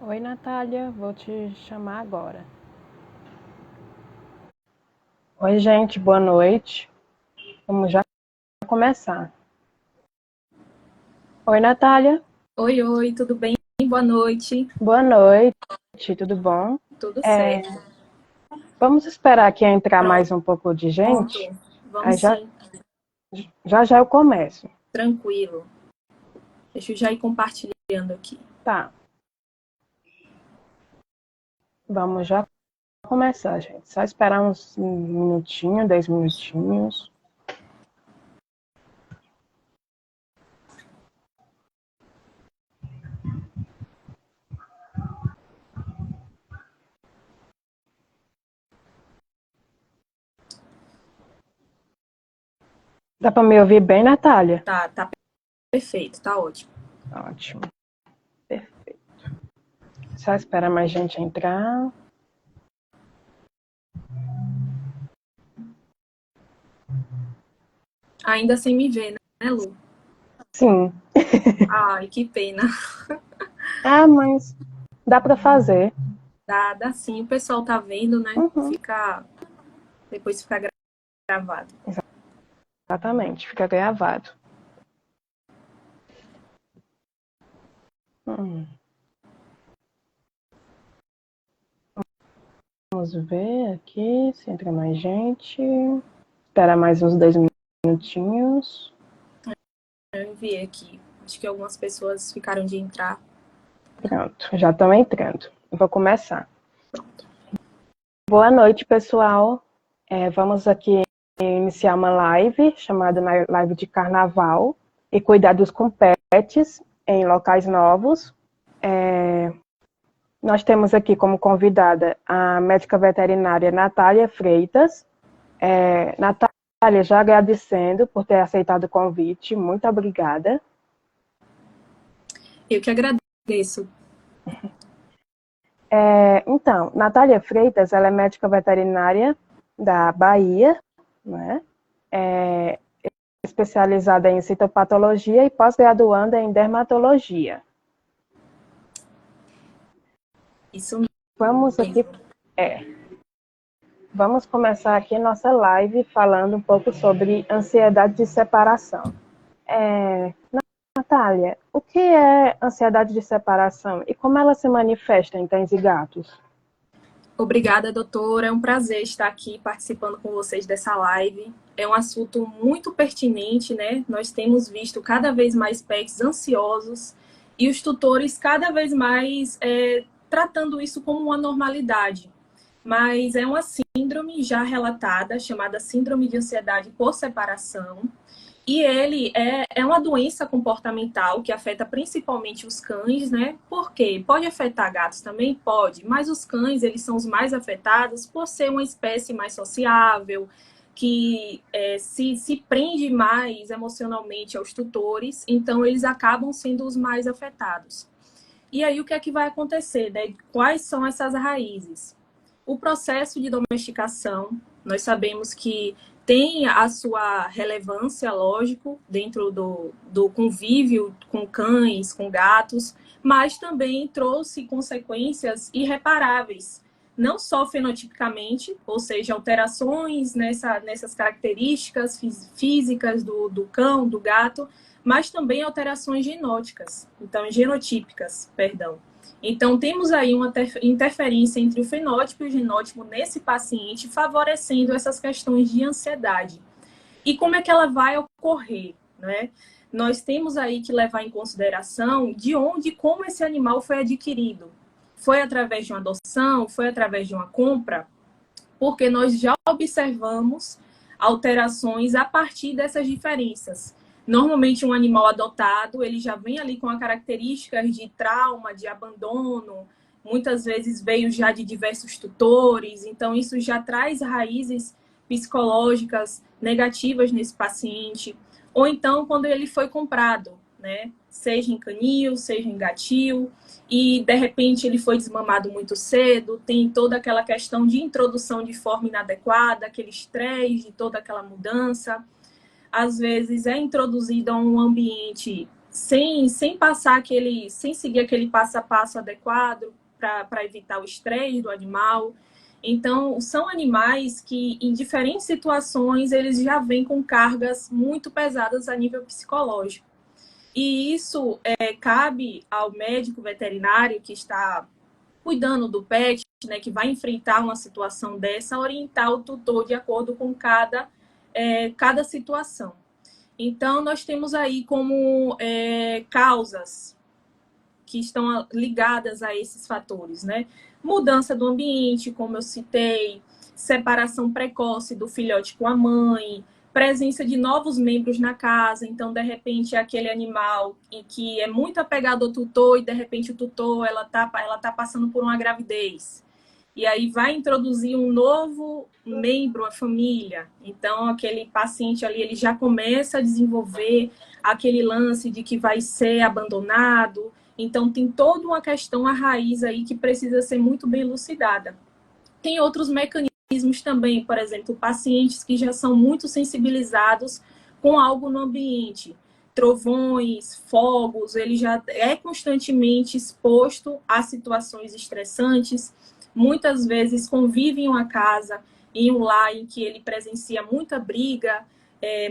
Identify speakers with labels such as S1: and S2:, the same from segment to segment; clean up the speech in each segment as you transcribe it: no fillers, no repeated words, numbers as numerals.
S1: Oi, Natália, vou te chamar agora. Oi, gente, boa noite. Vamos já começar. Oi, Natália.
S2: Oi, oi, tudo bem? Boa noite.
S1: Boa noite, tudo bom?
S2: Tudo
S1: É,
S2: certo.
S1: vamos esperar aqui entrar mais
S2: Pronto,
S1: um pouco de gente. Aí
S2: vamos
S1: já,
S2: sim,
S1: já eu começo.
S2: tranquilo. Deixa eu já ir compartilhando aqui.
S1: Tá, vamos já começar, gente. Só esperar uns minutinhos, 10 minutinhos. Dá para me ouvir bem, Natália?
S2: Tá perfeito, tá ótimo.
S1: Ótimo, perfeito. Só esperar mais gente entrar.
S2: Ainda sem me ver, né, Lu?
S1: Sim.
S2: Ai, que pena.
S1: Ah, mas dá para fazer.
S2: Dá sim, o pessoal tá vendo, né?
S1: Uhum.
S2: Depois fica gravado.
S1: Exatamente, fica gravado. Hum, Vamos ver aqui se entra mais gente. Espera mais uns 10 minutinhos.
S2: Eu enviei aqui. Acho que algumas pessoas ficaram de entrar.
S1: Pronto, já estão entrando. Eu vou começar. Boa noite, pessoal. Vamos aqui iniciar uma live chamada Live de Carnaval e Cuidados com Pets em locais novos. Nós temos aqui como convidada a médica veterinária Natália Freitas. Natália, já agradecendo por ter aceitado o convite, muito obrigada.
S2: Eu que agradeço.
S1: Então, Natália Freitas, ela é médica veterinária da Bahia, né? É especializada em citopatologia e pós-graduanda em dermatologia.
S2: Isso
S1: Vamos aqui,
S2: mesmo.
S1: é, vamos começar aqui nossa live falando um pouco sobre ansiedade de separação. É, Natália, o que é ansiedade de separação e como ela se manifesta em cães e gatos?
S2: Obrigada, doutora. É um prazer estar aqui participando com vocês dessa live. É um assunto muito pertinente, né? Nós temos visto cada vez mais pets ansiosos e os tutores cada vez mais tratando isso como uma normalidade. Mas é uma síndrome já relatada, chamada Síndrome de Ansiedade por Separação, e ele é uma doença comportamental que afeta principalmente os cães, né? Por quê? Pode afetar gatos também? Pode, mas os cães, eles são os mais afetados por ser uma espécie mais sociável, que se prende mais emocionalmente aos tutores, então eles acabam sendo os mais afetados. E aí o que é que vai acontecer, né? Quais são essas raízes? O processo de domesticação, nós sabemos que tem a sua relevância, lógico, dentro do convívio com cães, com gatos, mas também trouxe consequências irreparáveis, não só fenotipicamente, ou seja, alterações nessas características físicas do cão, do gato, mas também alterações genóticas, então genotípicas, perdão. Então, temos aí uma interferência entre o fenótipo e o genótipo nesse paciente, favorecendo essas questões de ansiedade. E como é que ela vai ocorrer, né? Nós temos aí que levar em consideração de onde, como esse animal foi adquirido. Foi através de uma adoção, foi através de uma compra, porque nós já observamos alterações a partir dessas diferenças. Normalmente um animal adotado, ele já vem ali com características de trauma, de abandono, muitas vezes veio já de diversos tutores, então isso já traz raízes psicológicas negativas nesse paciente. Ou então quando ele foi comprado, né? Seja em canil, seja em gatil, e de repente ele foi desmamado muito cedo, tem toda aquela questão de introdução de forma inadequada, aquele estresse de toda aquela mudança. Às vezes é introduzido a um ambiente sem passar sem seguir aquele passo a passo adequado para evitar o estresse do animal. Então, são animais que, em diferentes situações, eles já vêm com cargas muito pesadas a nível psicológico. E isso cabe ao médico veterinário que está cuidando do pet, né, que vai enfrentar uma situação dessa, orientar o tutor de acordo com cada situação. Então, nós temos aí como causas que estão ligadas a esses fatores, né? Mudança do ambiente, como eu citei, separação precoce do filhote com a mãe, presença de novos membros na casa. Então, de repente, é aquele animal em que é muito apegado ao tutor e, de repente, o tutor ela tá passando por uma gravidez. E aí vai introduzir um novo membro à família. Então, aquele paciente ali, ele já começa a desenvolver aquele lance de que vai ser abandonado. Então, tem toda uma questão, a raiz aí, que precisa ser muito bem elucidada. Tem outros mecanismos também, por exemplo, pacientes que já são muito sensibilizados com algo no ambiente. Trovões, fogos, ele já é constantemente exposto a situações estressantes. Muitas vezes convive em uma casa, em um lar em que ele presencia muita briga,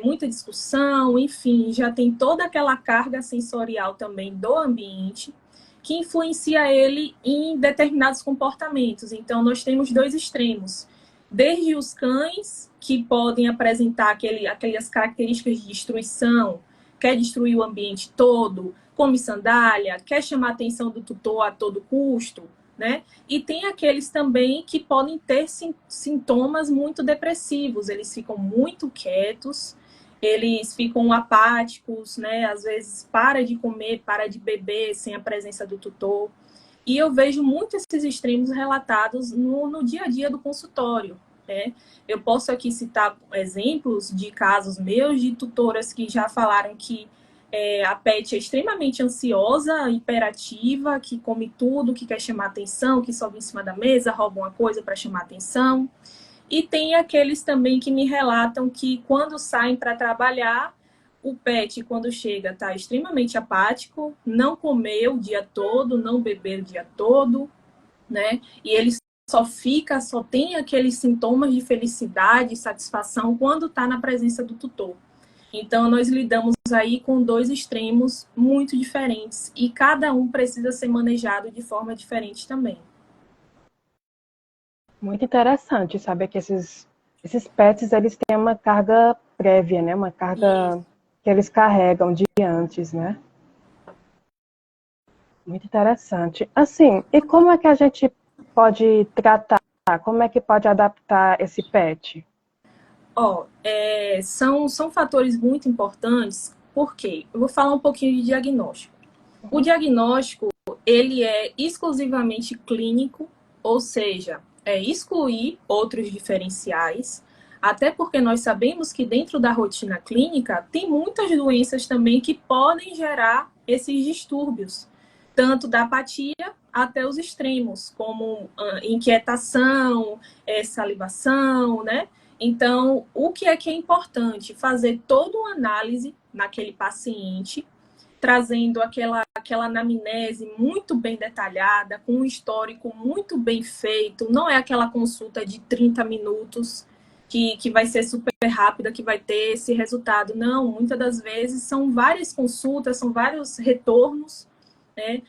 S2: muita discussão, enfim, já tem toda aquela carga sensorial também do ambiente que influencia ele em determinados comportamentos. Então, nós temos dois extremos. Desde os cães, que podem apresentar aquelas características de destruição, quer destruir o ambiente todo, come sandália, quer chamar a atenção do tutor a todo custo, né? E tem aqueles também que podem ter sintomas muito depressivos, eles ficam muito quietos, eles ficam apáticos, né? Às vezes para de comer, para de beber sem a presença do tutor. E eu vejo muito esses extremos relatados no dia a dia do consultório, né? Eu posso aqui citar exemplos de casos meus, de tutoras que já falaram que a pet é extremamente ansiosa, hiperativa, que come tudo, que quer chamar atenção, que sobe em cima da mesa, rouba uma coisa para chamar atenção. E tem aqueles também que me relatam que quando saem para trabalhar, o pet, quando chega, está extremamente apático, não comeu o dia todo, não bebeu o dia todo, né? E ele só tem aqueles sintomas de felicidade, satisfação quando está na presença do tutor. Então, nós lidamos aí com dois extremos muito diferentes e cada um precisa ser manejado de forma diferente também.
S1: Muito interessante saber que esses pets, eles têm uma carga prévia, né? Uma carga
S2: Isso.
S1: que eles carregam de antes, né? Muito interessante. Assim, e como é que a gente pode tratar? Como é que pode adaptar esse pet?
S2: São fatores muito importantes, porque eu vou falar um pouquinho de diagnóstico. O diagnóstico, ele é exclusivamente clínico, ou seja, é excluir outros diferenciais, até porque nós sabemos que dentro da rotina clínica tem muitas doenças também que podem gerar esses distúrbios, tanto da apatia até os extremos, como inquietação, salivação, né? Então, o que é importante? Fazer toda uma análise naquele paciente, trazendo aquela anamnese muito bem detalhada, com um histórico muito bem feito. Não é aquela consulta de 30 minutos que vai ser super rápida, que vai ter esse resultado. Não, muitas das vezes são várias consultas, são vários retornos, né?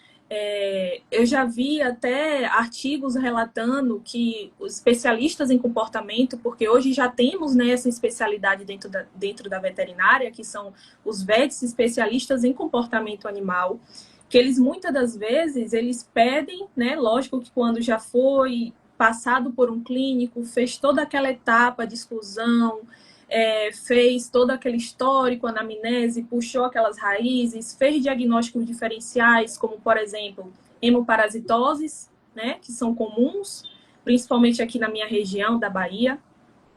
S2: Eu já vi até artigos relatando que os especialistas em comportamento, porque hoje já temos, né, essa especialidade dentro da veterinária, que são os vets especialistas em comportamento animal, que eles muitas das vezes eles pedem, né, lógico que quando já foi passado por um clínico, fez toda aquela etapa de exclusão, fez todo aquele histórico, anamnese, puxou aquelas raízes, fez diagnósticos diferenciais, como, por exemplo, hemoparasitoses, né, que são comuns, principalmente aqui na minha região da Bahia,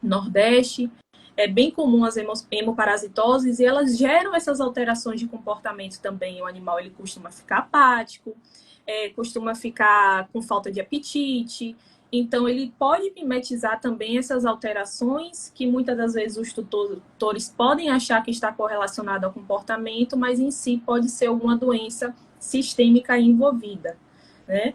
S2: Nordeste. É bem comum as hemoparasitoses e elas geram essas alterações de comportamento também. O animal ele costuma ficar apático, costuma ficar com falta de apetite. Então, ele pode mimetizar também essas alterações que muitas das vezes os tutores podem achar que está correlacionado ao comportamento, mas em si pode ser alguma doença sistêmica envolvida, né?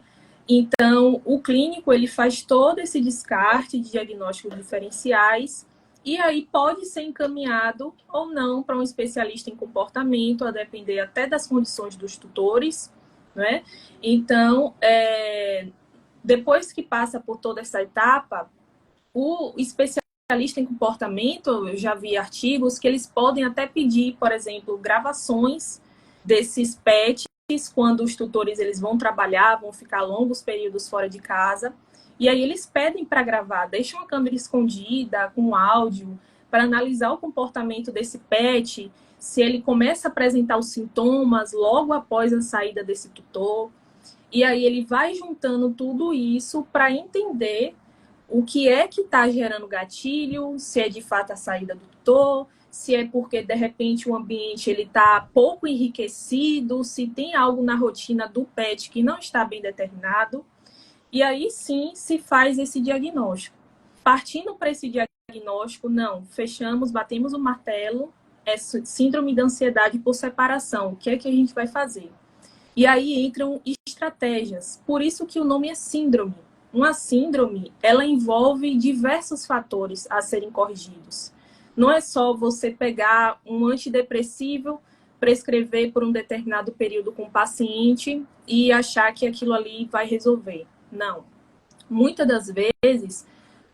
S2: Então, o clínico, ele faz todo esse descarte de diagnósticos diferenciais e aí pode ser encaminhado ou não para um especialista em comportamento, a depender até das condições dos tutores, né? Então, depois que passa por toda essa etapa, o especialista em comportamento, eu já vi artigos que eles podem até pedir, por exemplo, gravações desses PETs quando os tutores eles vão trabalhar, vão ficar longos períodos fora de casa, e aí eles pedem para gravar, deixam a câmera escondida, com áudio, para analisar o comportamento desse PET, se ele começa a apresentar os sintomas logo após a saída desse tutor. E aí ele vai juntando tudo isso para entender o que é que está gerando gatilho, se é de fato a saída do tutor, se é porque, de repente, o ambiente está pouco enriquecido, se tem algo na rotina do PET que não está bem determinado. E aí sim se faz esse diagnóstico. Partindo para esse diagnóstico, não, fechamos, batemos o martelo, é síndrome de ansiedade por separação. O que é que a gente vai fazer? E aí entram estratégias. Por isso que o nome é síndrome. Uma síndrome, ela envolve diversos fatores a serem corrigidos. Não é só você pegar um antidepressivo, prescrever por um determinado período com o paciente e achar que aquilo ali vai resolver. Não. Muitas das vezes,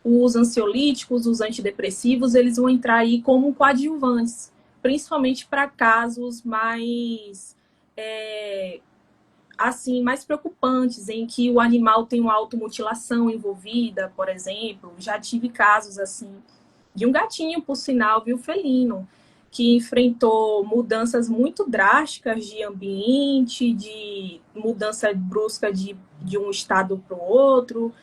S2: os ansiolíticos, os antidepressivos, eles vão entrar aí como coadjuvantes, principalmente para casos mais mais preocupantes, em que o animal tem uma automutilação envolvida, por exemplo. Já tive casos assim, de um gatinho, por sinal, viu, felino, que enfrentou mudanças muito drásticas de ambiente, de mudança brusca de um estado para o outro,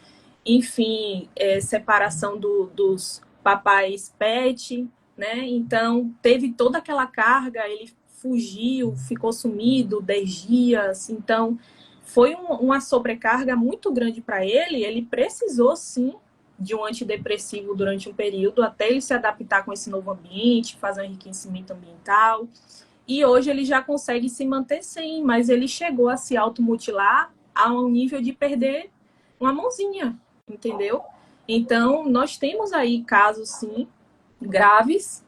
S2: enfim, separação dos papais pet, né? Então, teve toda aquela carga, ele fugiu, ficou sumido 10 dias. Então, foi uma sobrecarga muito grande para ele. Ele precisou, sim, de um antidepressivo durante um período, até ele se adaptar com esse novo ambiente, fazer um enriquecimento ambiental. E hoje ele já consegue se manter sem, mas ele chegou a se automutilar a um nível de perder uma mãozinha, entendeu? Então, nós temos aí casos, sim, graves,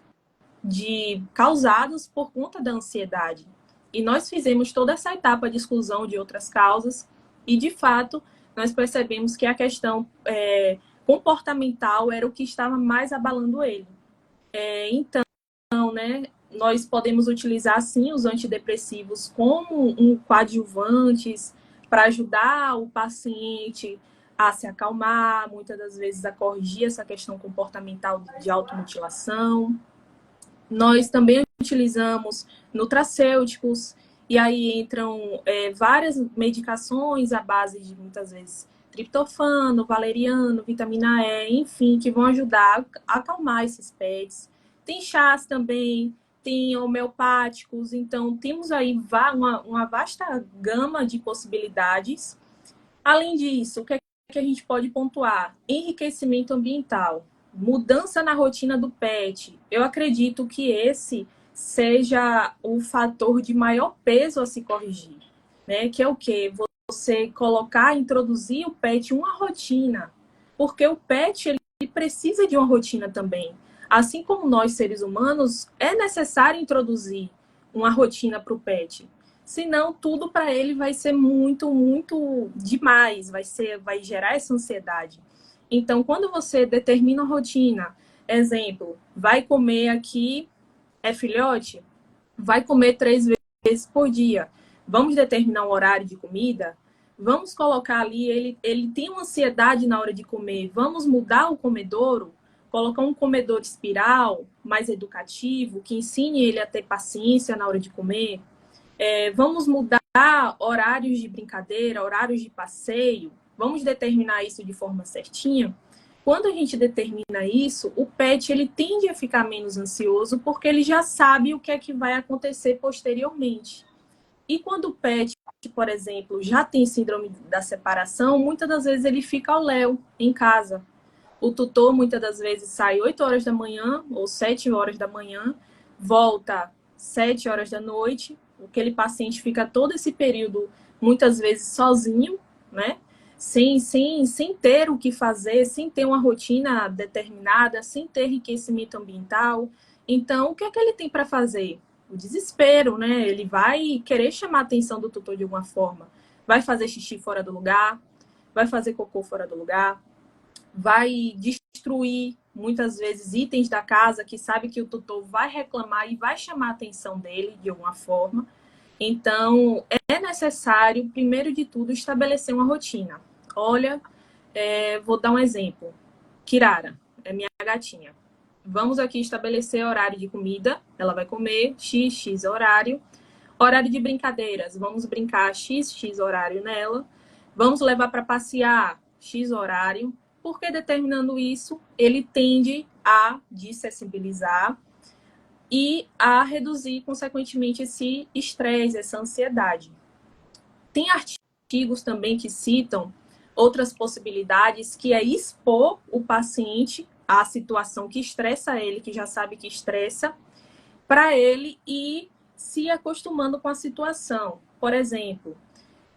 S2: causados por conta da ansiedade. E nós fizemos toda essa etapa de exclusão de outras causas e, de fato, nós percebemos que a questão comportamental era o que estava mais abalando ele. Então, né, nós podemos utilizar, sim, os antidepressivos como um coadjuvantes para ajudar o paciente a se acalmar, muitas das vezes a corrigir essa questão comportamental de automutilação. Nós também utilizamos nutracêuticos, e aí entram várias medicações à base de, muitas vezes, triptofano, valeriano, vitamina E, enfim, que vão ajudar a acalmar esses pets. Tem chás também, tem homeopáticos, então temos aí uma vasta gama de possibilidades. Além disso, o que é que a gente pode pontuar? Enriquecimento ambiental, mudança na rotina do pet. Eu acredito que esse seja o fator de maior peso a se corrigir, né? Que é o quê? Você colocar, introduzir o pet em uma rotina, porque o pet ele precisa de uma rotina também. Assim como nós, seres humanos, é necessário introduzir uma rotina para o pet. Senão, tudo para ele vai ser muito, muito demais, vai gerar essa ansiedade. Então, quando você determina a rotina, exemplo, vai comer aqui, é filhote, vai comer 3 vezes por dia. Vamos determinar um horário de comida? Vamos colocar ali, ele tem uma ansiedade na hora de comer, vamos mudar o comedouro? Colocar um comedouro espiral, mais educativo, que ensine ele a ter paciência na hora de comer. Vamos mudar horários de brincadeira, horários de passeio. Vamos determinar isso de forma certinha. Quando a gente determina isso, o pet ele tende a ficar menos ansioso porque ele já sabe o que é que vai acontecer posteriormente. E quando o pet, por exemplo, já tem síndrome da separação, muitas das vezes ele fica ao léu em casa. O tutor, muitas das vezes, sai 8 horas da manhã ou 7 horas da manhã, volta 7 horas da noite. Aquele paciente fica todo esse período, muitas vezes, sozinho, né? Sem ter o que fazer, sem ter uma rotina determinada, sem ter enriquecimento ambiental. Então, o que é que ele tem para fazer? O desespero, né? Ele vai querer chamar a atenção do tutor de alguma forma. Vai fazer xixi fora do lugar, vai fazer cocô fora do lugar, vai destruir, muitas vezes, itens da casa que sabe que o tutor vai reclamar e vai chamar a atenção dele de alguma forma. Então, é necessário, primeiro de tudo, estabelecer uma rotina. Olha, vou dar um exemplo. Kirara é minha gatinha. Vamos aqui estabelecer horário de comida. Ela vai comer x horário. Horário de brincadeiras. Vamos brincar x horário nela. Vamos levar para passear x horário. Porque determinando isso, ele tende a dessensibilizar e a reduzir, consequentemente, esse estresse, essa ansiedade. Tem artigos também que citam outras possibilidades, que é expor o paciente à situação que estressa ele, que já sabe que estressa, para ele ir se acostumando com a situação. Por exemplo,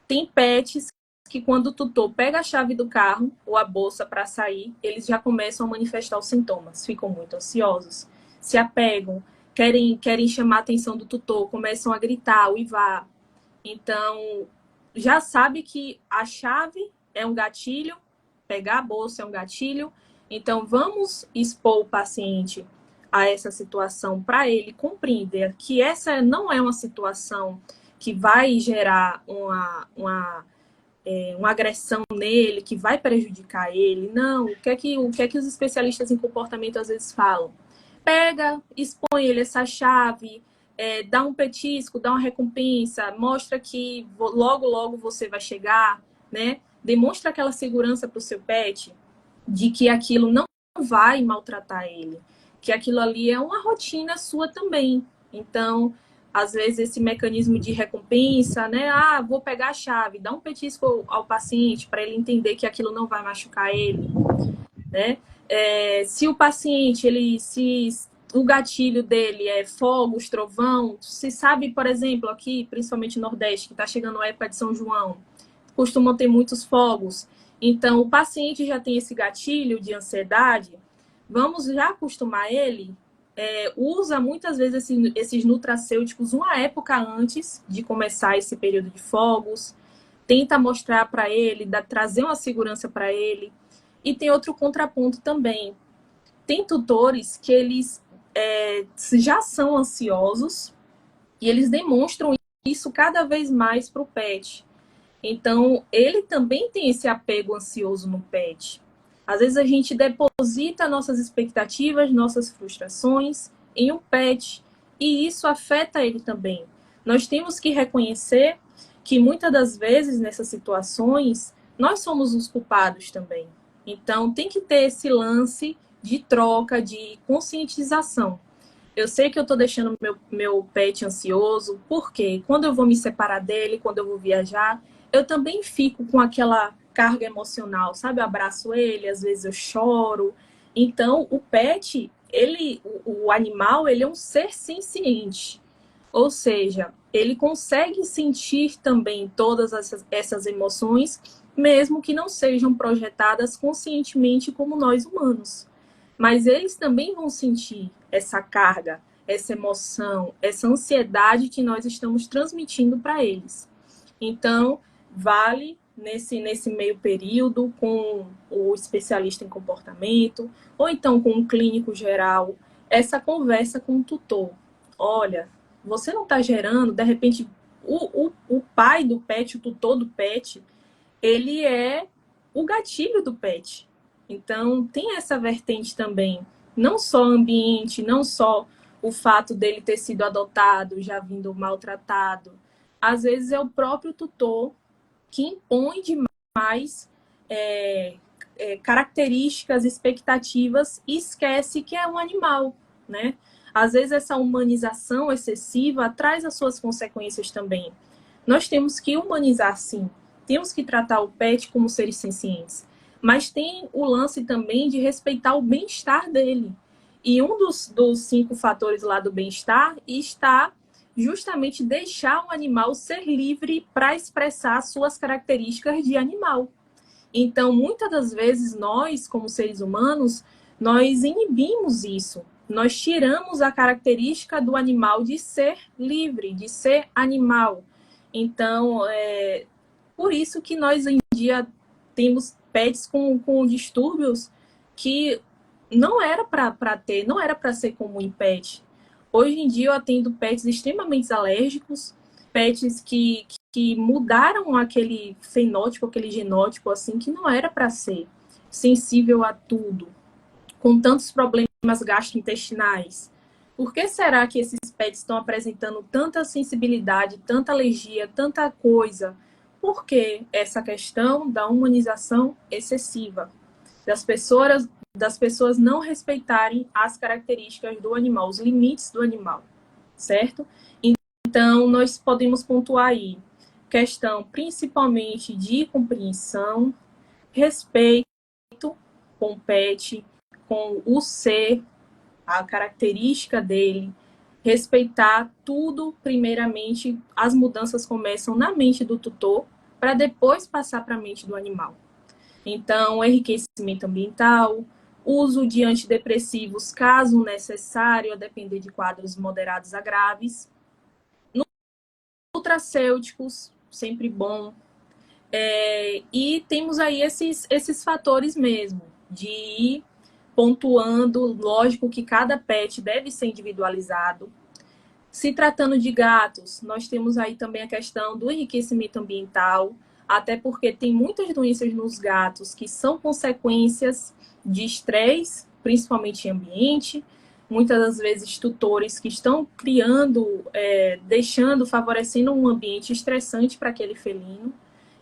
S2: tem pets que quando o tutor pega a chave do carro ou a bolsa para sair, eles já começam a manifestar os sintomas, ficam muito ansiosos, se apegam, querem chamar a atenção do tutor, começam a gritar, uivar. Então, já sabe que a chave é um gatilho, pegar a bolsa é um gatilho. Então, vamos expor o paciente a essa situação para ele compreender que essa não é uma situação que vai gerar uma agressão nele, que vai prejudicar ele. Não, o que é que os especialistas em comportamento às vezes falam? Pega, expõe ele essa chave, dá um petisco, dá uma recompensa, mostra que logo, logo você vai chegar, né? Demonstra aquela segurança para o seu pet de que aquilo não vai maltratar ele, que aquilo ali é uma rotina sua também. Então, às vezes, esse mecanismo de recompensa, né? Ah, vou pegar a chave, dá um petisco ao paciente para ele entender que aquilo não vai machucar ele, né? Se o paciente, se o gatilho dele é fogos, trovão, se sabe, por exemplo, aqui, principalmente no Nordeste, que está chegando a época de São João, costumam ter muitos fogos. Então, o paciente já tem esse gatilho de ansiedade, vamos já acostumar ele, usa muitas vezes esses nutracêuticos uma época antes de começar esse período de fogos, tenta mostrar para ele, trazer uma segurança para ele. E tem outro contraponto também. Tem tutores que eles já são ansiosos e eles demonstram isso cada vez mais para o pet. Então, ele também tem esse apego ansioso no pet. Às vezes a gente deposita nossas expectativas, nossas frustrações em um pet e isso afeta ele também. Nós temos que reconhecer que muitas das vezes nessas situações nós somos os culpados também. Então tem que ter esse lance de troca, de conscientização. Eu sei que eu estou deixando meu pet ansioso, porque quando eu vou me separar dele, quando eu vou viajar, eu também fico com aquela carga emocional, sabe? Eu abraço ele, às vezes eu choro. Então, o pet, o animal, ele é um ser senciente. Ou seja, ele consegue sentir também todas essas emoções, mesmo que não sejam projetadas conscientemente como nós humanos. Mas eles também vão sentir essa carga, essa emoção, essa ansiedade que nós estamos transmitindo para eles. Então, vale nesse meio período com o especialista em comportamento, ou então com um clínico geral, essa conversa com o tutor. Olha, você não está gerando, de repente, o pai do pet, o tutor do pet, ele é o gatilho do pet. Então, tem essa vertente também. Não só ambiente, não só o fato dele ter sido adotado, já vindo maltratado. Às vezes é o próprio tutor que impõe demais características, expectativas e esquece que é um animal, né? Às vezes essa humanização excessiva traz as suas consequências também. nós temos que humanizar, sim. Temos que tratar o pet como seres sencientes. Mas tem o lance também de respeitar o bem-estar dele. E um dos 5 fatores lá do bem-estar está justamente deixar o animal ser livre para expressar suas características de animal. Então, muitas das vezes, nós, como seres humanos, nós inibimos isso. Nós tiramos a característica do animal de ser livre, de ser animal. Então, por isso que nós, hoje em dia, temos pets com distúrbios que não era para ter, não era para ser comum em pet. Hoje em dia, eu atendo pets extremamente alérgicos, pets que mudaram aquele fenótipo, aquele genótipo, assim, que não era para ser sensível a tudo, com tantos problemas gastrointestinais. Por que será que esses pets estão apresentando tanta sensibilidade, tanta alergia, tanta coisa? Por que essa questão da humanização excessiva, das pessoas não respeitarem as características do animal, os limites do animal, certo? Então, nós podemos pontuar aí questão principalmente de compreensão, respeito com o pet, com o ser, a característica dele, respeitar tudo, primeiramente, as mudanças começam na mente do tutor, para depois passar para a mente do animal. Então, enriquecimento ambiental, uso de antidepressivos, caso necessário, a depender de quadros moderados a graves, nutracêuticos, sempre bom. E temos aí esses fatores mesmo, de ir pontuando, lógico que cada pet deve ser individualizado. Se tratando de gatos, nós temos aí também a questão do enriquecimento ambiental, até porque tem muitas doenças nos gatos que são consequências de estresse, principalmente em ambiente. Muitas das vezes, tutores que estão criando, favorecendo um ambiente estressante para aquele felino.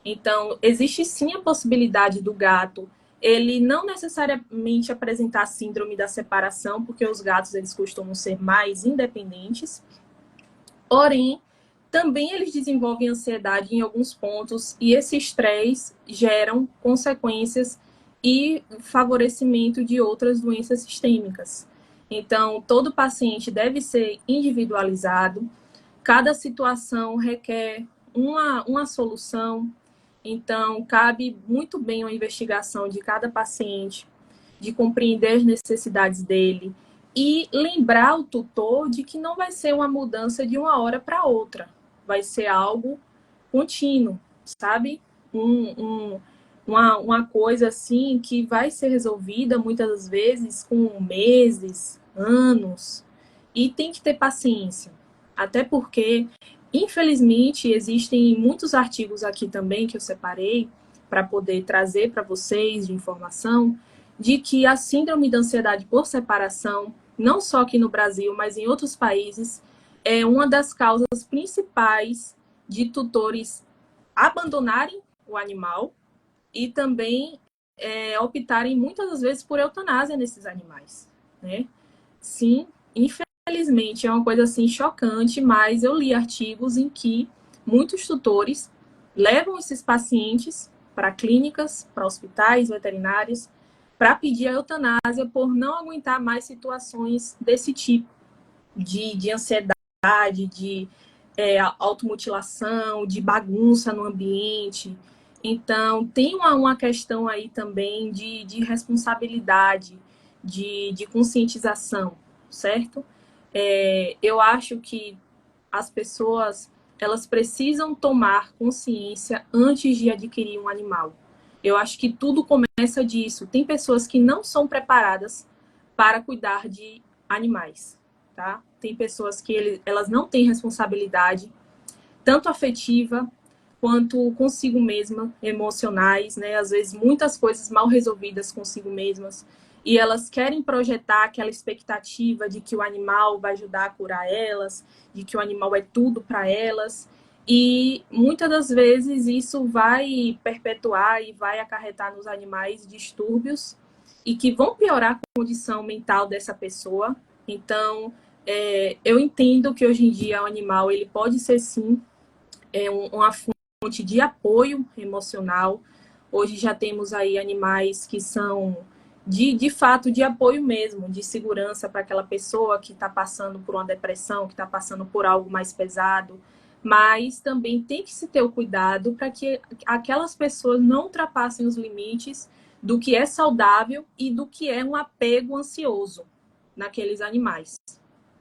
S2: Então, existe sim a possibilidade do gato ele não necessariamente apresentar síndrome da separação, porque os gatos eles costumam ser mais independentes. Porém, também eles desenvolvem ansiedade em alguns pontos e esse estresse geram consequências e favorecimento de outras doenças sistêmicas. Então, todo paciente deve ser individualizado, cada situação requer uma solução, então cabe muito bem uma investigação de cada paciente, de compreender as necessidades dele, e lembrar o tutor de que não vai ser uma mudança de uma hora para outra, vai ser algo contínuo, sabe? Uma coisa assim que vai ser resolvida muitas das vezes com meses, anos, e tem que ter paciência, até porque, infelizmente, existem muitos artigos aqui também que eu separei para poder trazer para vocês de informação, de que a síndrome da ansiedade por separação, não só aqui no Brasil, mas em outros países, é uma das causas principais de tutores abandonarem o animal e também optarem muitas das vezes por eutanásia nesses animais, né? Sim, infelizmente é uma coisa assim chocante, mas eu li artigos em que muitos tutores levam esses pacientes para clínicas, para hospitais veterinários, para pedir a eutanásia por não aguentar mais situações desse tipo, de ansiedade, de automutilação, de bagunça no ambiente. Então, tem uma questão aí também de responsabilidade, de conscientização, certo? Eu acho que as pessoas elas precisam tomar consciência antes de adquirir um animal. Eu acho que tudo começa disso. Tem pessoas que não são preparadas para cuidar de animais, tá? Tem pessoas que elas não têm responsabilidade, tanto afetiva quanto consigo mesma, emocionais, né? Às vezes muitas coisas mal resolvidas consigo mesmas, e elas querem projetar aquela expectativa de que o animal vai ajudar a curar elas, de que o animal é tudo para elas, e muitas das vezes isso vai perpetuar e vai acarretar nos animais distúrbios e que vão piorar a condição mental dessa pessoa. Então, eu entendo que hoje em dia o animal ele pode ser sim uma fonte de apoio emocional. Hoje já temos aí animais que são de fato de apoio mesmo, de segurança para aquela pessoa que está passando por uma depressão, que está passando por algo mais pesado. Mas também tem que se ter o cuidado para que aquelas pessoas não ultrapassem os limites do que é saudável e do que é um apego ansioso naqueles animais,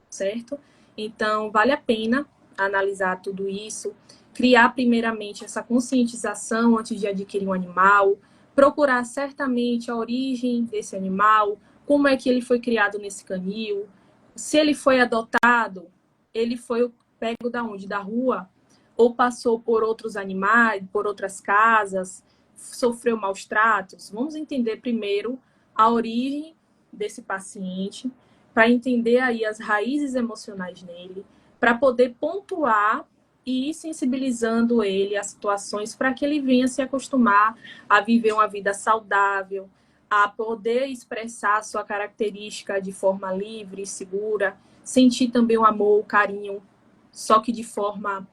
S2: certo? Então, vale a pena analisar tudo isso, criar primeiramente essa conscientização antes de adquirir um animal, procurar certamente a origem desse animal, como é que ele foi criado nesse canil, se ele foi adotado, ele foi pego da onde? Da rua? Ou passou por outros animais, por outras casas, sofreu maus tratos? Vamos entender primeiro a origem desse paciente, para entender aí as raízes emocionais nele, para poder pontuar e ir sensibilizando ele às situações para que ele venha se acostumar a viver uma vida saudável, a poder expressar a sua característica de forma livre e segura, sentir também o amor, o carinho, só que de forma,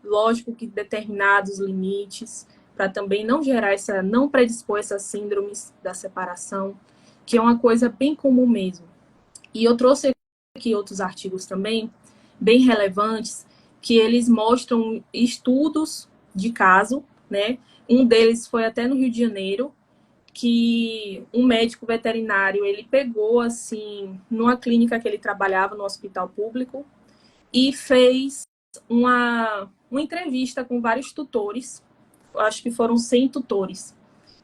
S2: lógico que determinados limites, para também não gerar não predispor essas síndromes da separação, que é uma coisa bem comum mesmo. E eu trouxe aqui outros artigos também, bem relevantes, que eles mostram estudos de caso, né? Um deles foi até no Rio de Janeiro, que um médico veterinário, ele pegou, assim, numa clínica que ele trabalhava, no hospital público, e fez uma entrevista com vários tutores, acho que foram 100 tutores,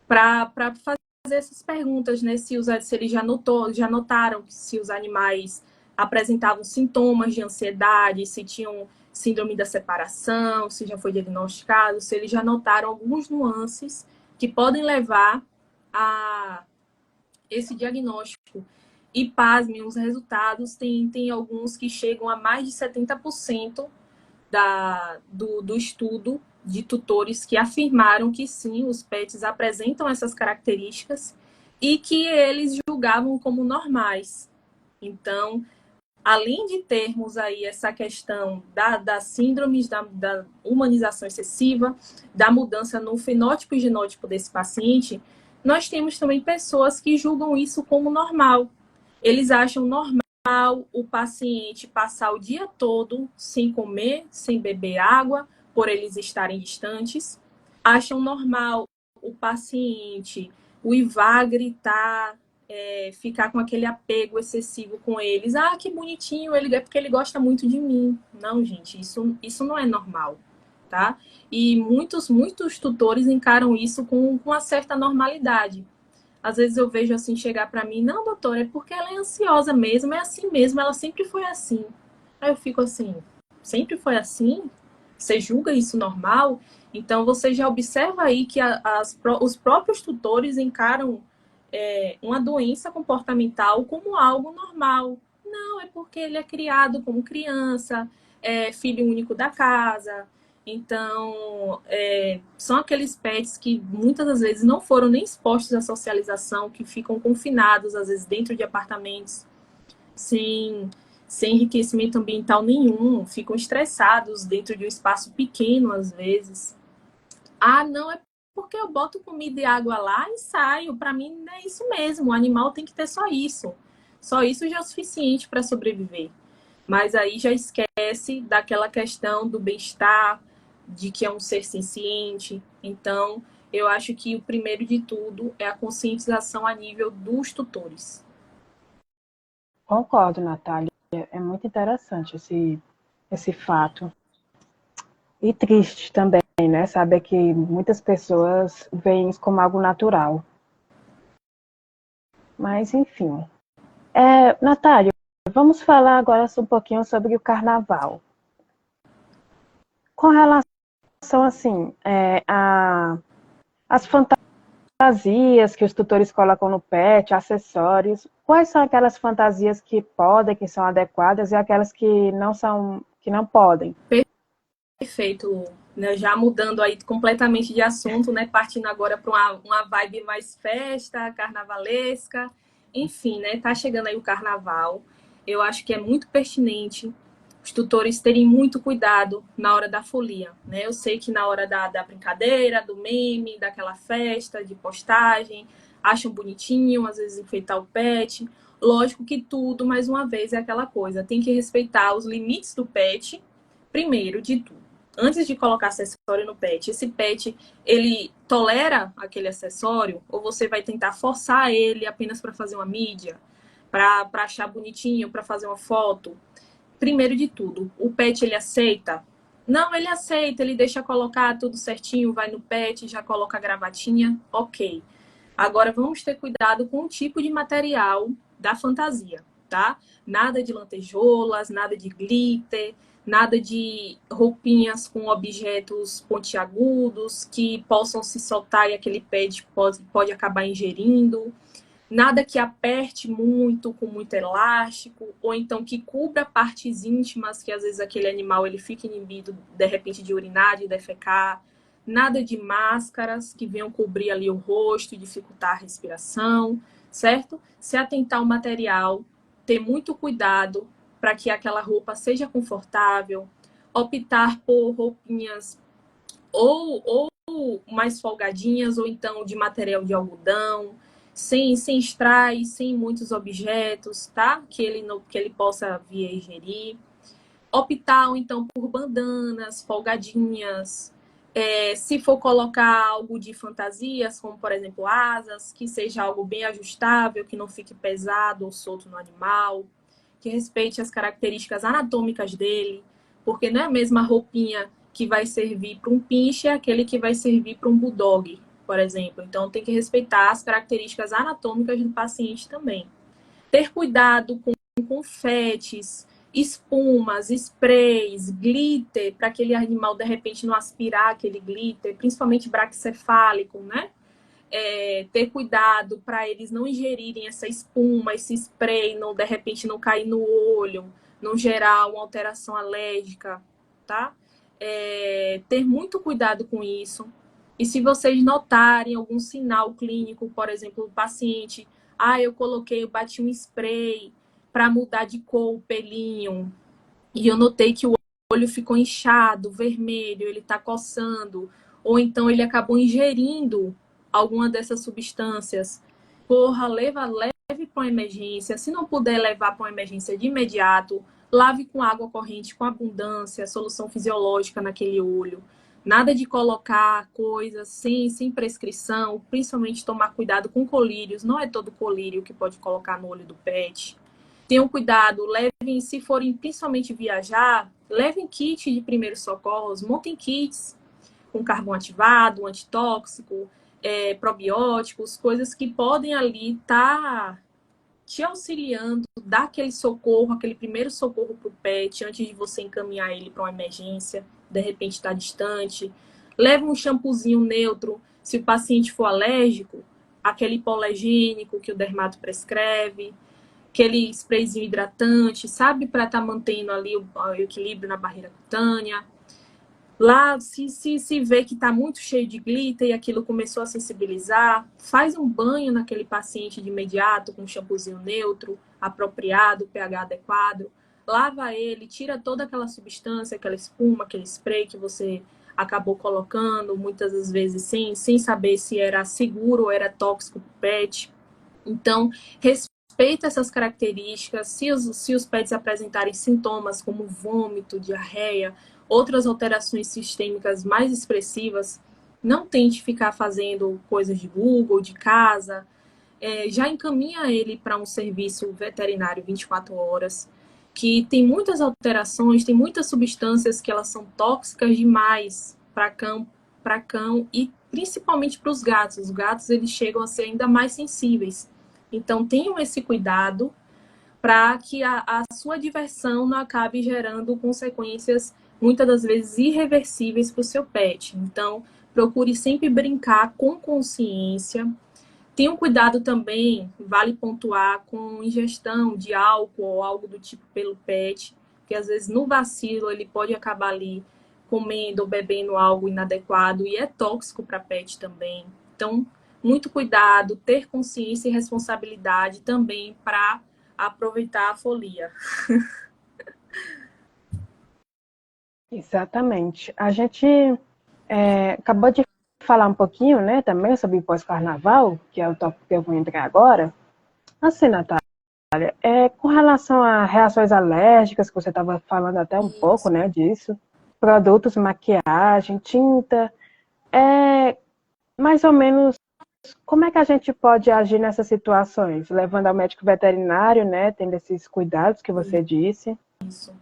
S2: para fazer essas perguntas, né? Se eles já notaram se os animais apresentavam sintomas de ansiedade, se tinham síndrome da separação, se já foi diagnosticado, se eles já notaram alguns nuances que podem levar a esse diagnóstico. E, pasmem, os resultados tem alguns que chegam a mais de 70% do estudo de tutores que afirmaram que sim, os pets apresentam essas características e que eles julgavam como normais. Então, além de termos aí essa questão das síndromes, da humanização excessiva, da mudança no fenótipo e genótipo desse paciente, nós temos também pessoas que julgam isso como normal. Eles acham normal o paciente passar o dia todo sem comer, sem beber água, por eles estarem distantes. Acham normal o paciente uivar, gritar, ficar com aquele apego excessivo com eles. Ah, que bonitinho, ele é porque ele gosta muito de mim. Não, gente, isso não é normal, tá? E muitos tutores encaram isso com uma certa normalidade. Às vezes eu vejo assim chegar para mim, não, doutora, é porque ela é ansiosa mesmo, é assim mesmo, ela sempre foi assim. Aí eu fico assim, sempre foi assim? Você julga isso normal? Então você já observa aí que os próprios tutores encaram uma doença comportamental como algo normal. Não, é porque ele é criado como criança, é filho único da casa. Então, são aqueles pets que muitas das vezes não foram nem expostos à socialização, que ficam confinados, às vezes, dentro de apartamentos, sem, sem enriquecimento ambiental nenhum, ficam estressados dentro de um espaço pequeno, às vezes. Ah, não, é porque eu boto comida e água lá e saio. Para mim é isso mesmo. O animal tem que ter só isso. Só isso já é o suficiente para sobreviver. Mas aí já esquece daquela questão do bem-estar, de que é um ser senciente. Então, eu acho que o primeiro de tudo é a conscientização a nível dos tutores.
S1: Concordo, Natália. É muito interessante esse fato. E triste também, né? Saber que muitas pessoas veem isso como algo natural. Mas, enfim. Natália, vamos falar agora um pouquinho sobre o carnaval. Com relação, assim, as fantasias que os tutores colocam no pet, acessórios, quais são aquelas fantasias que podem, que são adequadas, e aquelas que não podem?
S2: Perfeito, né? Já mudando aí completamente de assunto, né? Partindo agora para uma vibe mais festa, carnavalesca. Enfim, né? Tá chegando aí o carnaval. Eu acho que é muito pertinente os tutores terem muito cuidado na hora da folia, né? Eu sei que na hora da brincadeira, do meme, daquela festa, de postagem, acham bonitinho, às vezes enfeitar o pet. Lógico que tudo, mais uma vez, é aquela coisa. Tem que respeitar os limites do pet, primeiro de tudo. Antes de colocar acessório no pet, esse pet, ele tolera aquele acessório? Ou você vai tentar forçar ele apenas para fazer uma mídia? Para achar bonitinho, para fazer uma foto? Primeiro de tudo, o pet, ele aceita? Não, ele aceita, ele deixa colocar tudo certinho, vai no pet, já coloca a gravatinha, ok. Agora, vamos ter cuidado com o tipo de material da fantasia, tá? Nada de lantejoulas, nada de glitter, nada de roupinhas com objetos pontiagudos que possam se soltar e aquele pet pode acabar ingerindo. Nada que aperte muito, com muito elástico, ou então que cubra partes íntimas, que às vezes aquele animal ele fica inibido, de repente, de urinar, de defecar. Nada de máscaras que venham cobrir ali o rosto, dificultar a respiração, certo? Se atentar ao material, ter muito cuidado para que aquela roupa seja confortável, optar por roupinhas ou mais folgadinhas, ou então de material de algodão, sem strass, sem muitos objetos, tá? Que ele possa vir a ingerir. Optar, então, por bandanas, folgadinhas. Se for colocar algo de fantasias, como, por exemplo, asas, que seja algo bem ajustável, que não fique pesado ou solto no animal, que respeite as características anatômicas dele, porque não é a mesma roupinha que vai servir para um pincher, aquele que vai servir para um bulldog, por exemplo. Então, tem que respeitar as características anatômicas do paciente também. Ter cuidado com confetes, espumas, sprays, glitter, para aquele animal, de repente, não aspirar aquele glitter, principalmente braquicefálico, né? Ter cuidado para eles não ingerirem essa espuma, esse spray, não, de repente não cair no olho, não gerar uma alteração alérgica, tá? Ter muito cuidado com isso. E se vocês notarem algum sinal clínico, por exemplo, o paciente, eu bati um spray para mudar de cor o pelinho, e eu notei que o olho ficou inchado, vermelho, ele está coçando, ou então ele acabou ingerindo alguma dessas substâncias. Porra, leve para uma emergência. Se não puder levar para uma emergência de imediato, lave com água corrente, com abundância, solução fisiológica naquele olho. Nada de colocar coisas sem prescrição, principalmente tomar cuidado com colírios. Não é todo colírio que pode colocar no olho do pet. Tenham cuidado, levem, se forem principalmente viajar, levem kit de primeiros socorros, montem kits com carvão ativado, antitóxico, probióticos, coisas que podem ali estar te auxiliando, dar aquele socorro, aquele primeiro socorro para o pet, antes de você encaminhar ele para uma emergência, de repente está distante. Leva um shampoozinho neutro, se o paciente for alérgico, aquele hipoalergênico que o dermato prescreve, aquele sprayzinho hidratante, sabe? Para estar mantendo ali o equilíbrio na barreira cutânea. Lá, se vê que está muito cheio de glitter e aquilo começou a sensibilizar, faz um banho naquele paciente de imediato com um shampoozinho neutro, apropriado, pH adequado. Lava ele, tira toda aquela substância, aquela espuma, aquele spray que você acabou colocando, muitas das vezes sem saber se era seguro ou era tóxico para o pet. Então, respeita essas características. Se os pets apresentarem sintomas como vômito, diarreia, outras alterações sistêmicas mais expressivas, não tente ficar fazendo coisas de Google, de casa. Já encaminha ele para um serviço veterinário 24 horas, que tem muitas alterações, tem muitas substâncias que elas são tóxicas demais para cão e principalmente para os gatos. Os gatos, eles chegam a ser ainda mais sensíveis. Então, tenham esse cuidado para que a sua diversão não acabe gerando consequências, muitas das vezes, irreversíveis para o seu pet. Então, procure sempre brincar com consciência. Tenha um cuidado também, vale pontuar, com ingestão de álcool ou algo do tipo pelo pet, que às vezes no vacilo ele pode acabar ali comendo ou bebendo algo inadequado e é tóxico para pet também. Então, muito cuidado, ter consciência e responsabilidade também para aproveitar a folia.
S1: Exatamente. A gente acabou de falar um pouquinho, né, também sobre pós-carnaval, que é o tópico que eu vou entrar agora. Assim, Natália, com relação a reações alérgicas, que você estava falando até um pouco,
S2: Isso.
S1: né, disso, produtos, maquiagem, tinta, mais ou menos, como é que a gente pode agir nessas situações? Levando ao médico veterinário, né, tendo esses cuidados que você disse.
S2: Isso.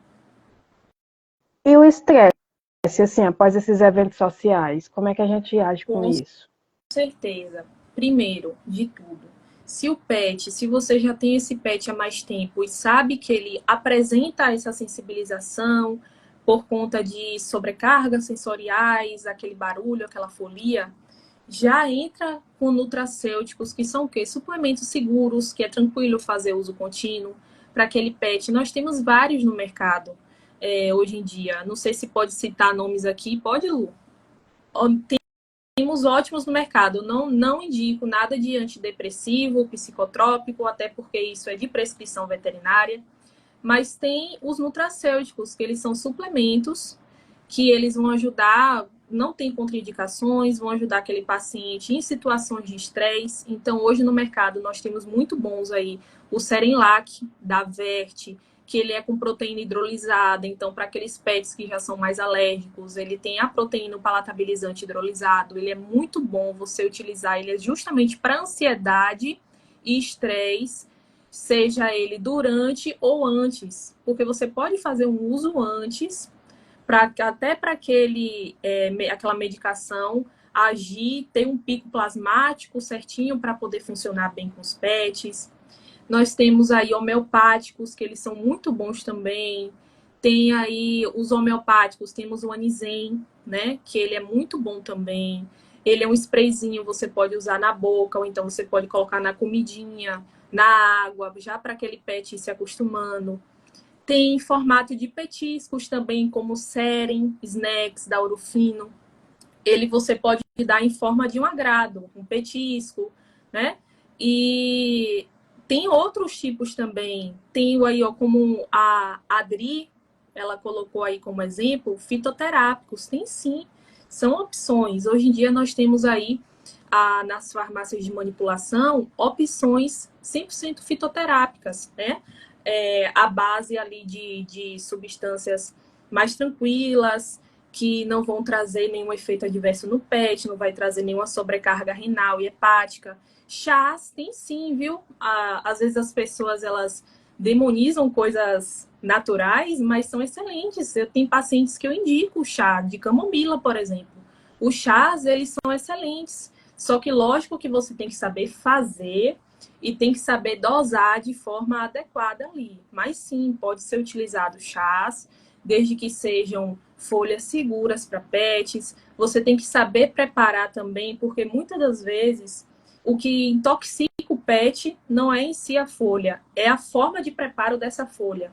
S1: E o estresse, assim, após esses eventos sociais, como é que a gente age com
S2: Com
S1: isso?
S2: certeza. Primeiro de tudo, se você já tem esse pet há mais tempo e sabe que ele apresenta essa sensibilização por conta de sobrecargas sensoriais, aquele barulho, aquela folia, já entra com nutracêuticos, que são o quê? Suplementos seguros, que é tranquilo fazer uso contínuo para aquele pet. Nós temos vários no mercado hoje em dia. Não sei se pode citar nomes aqui. Pode, Lu? Temos ótimos no mercado. Não indico nada de antidepressivo, psicotrópico, até porque isso é de prescrição veterinária. Mas tem os nutracêuticos, que eles são suplementos que eles vão ajudar, não tem contraindicações, vão ajudar aquele paciente em situações de estresse. Então, hoje no mercado, nós temos muito bons aí o Serenlac, da Verte, que ele é com proteína hidrolisada. Então, para aqueles pets que já são mais alérgicos, ele tem a proteína, o palatabilizante hidrolisado. Ele é muito bom você utilizar, ele é justamente para ansiedade e estresse, seja ele durante ou antes, porque você pode fazer um uso antes, até para aquela medicação agir, ter um pico plasmático certinho para poder funcionar bem com os pets. Nós temos aí homeopáticos, que eles são muito bons também. Tem aí os homeopáticos, temos o Anizen, né? Que ele é muito bom também. Ele é um sprayzinho, você pode usar na boca, ou então você pode colocar na comidinha, na água, já para aquele pet ir se acostumando. Tem formato de petiscos também, como Seren, Snacks, da Ourofino. Ele você pode dar em forma de um agrado, um petisco, né? E tem outros tipos também. Tem aí, ó, como a Adri, ela colocou aí como exemplo, fitoterápicos. Tem sim, são opções. Hoje em dia nós temos aí, nas farmácias de manipulação, opções 100% fitoterápicas, né? A base ali de substâncias mais tranquilas, que não vão trazer nenhum efeito adverso no pet, não vai trazer nenhuma sobrecarga renal e hepática. Chás tem sim, viu? Às vezes as pessoas, elas demonizam coisas naturais, mas são excelentes. Eu tenho pacientes que eu indico o chá de camomila, por exemplo. Os chás, eles são excelentes. Só que lógico que você tem que saber fazer e tem que saber dosar de forma adequada ali. Mas sim, pode ser utilizado chás, desde que sejam folhas seguras para pets. Você tem que saber preparar também, porque muitas das vezes o que intoxica o pet não é em si a folha, é a forma de preparo dessa folha,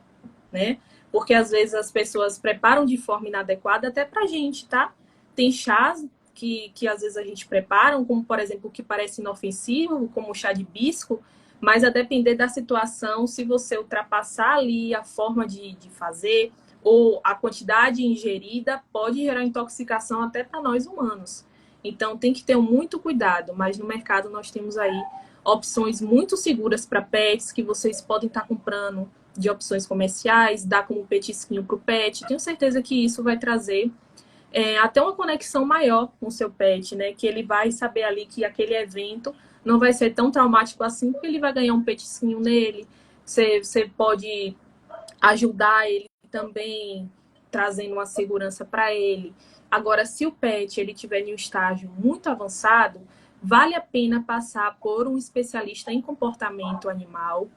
S2: né? Porque às vezes as pessoas preparam de forma inadequada até pra gente, tá? Tem chás que às vezes a gente prepara, como por exemplo o que parece inofensivo, como o chá de hibisco, mas a depender da situação, se você ultrapassar ali a forma de fazer ou a quantidade ingerida, pode gerar intoxicação até para nós humanos. Então tem que ter muito cuidado, mas no mercado nós temos aí opções muito seguras para pets que vocês podem estar comprando de opções comerciais, dar como petisquinho para o pet. Tenho certeza que isso vai trazer até uma conexão maior com o seu pet, né? Que ele vai saber ali que aquele evento não vai ser tão traumático assim, porque ele vai ganhar um petisquinho nele. Você pode ajudar ele também, trazendo uma segurança para ele. Agora, se o pet ele tiver em um estágio muito avançado, vale a pena passar por um especialista em comportamento animal,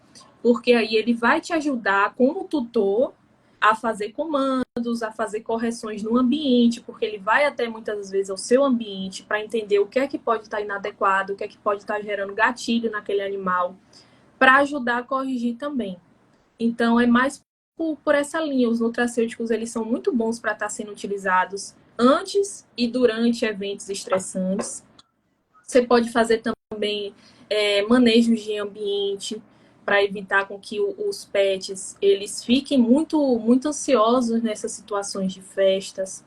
S2: porque aí ele vai te ajudar como tutor a fazer comandos, a fazer correções no ambiente, porque ele vai até muitas vezes ao seu ambiente para entender o que é que pode estar inadequado, o que é que pode estar gerando gatilho naquele animal, para ajudar a corrigir também. Então, é mais por essa linha. Os nutracêuticos, eles são muito bons para estar sendo utilizados antes e durante eventos estressantes. Você pode fazer também manejos de ambiente, para evitar com que os pets eles fiquem muito ansiosos nessas situações de festas.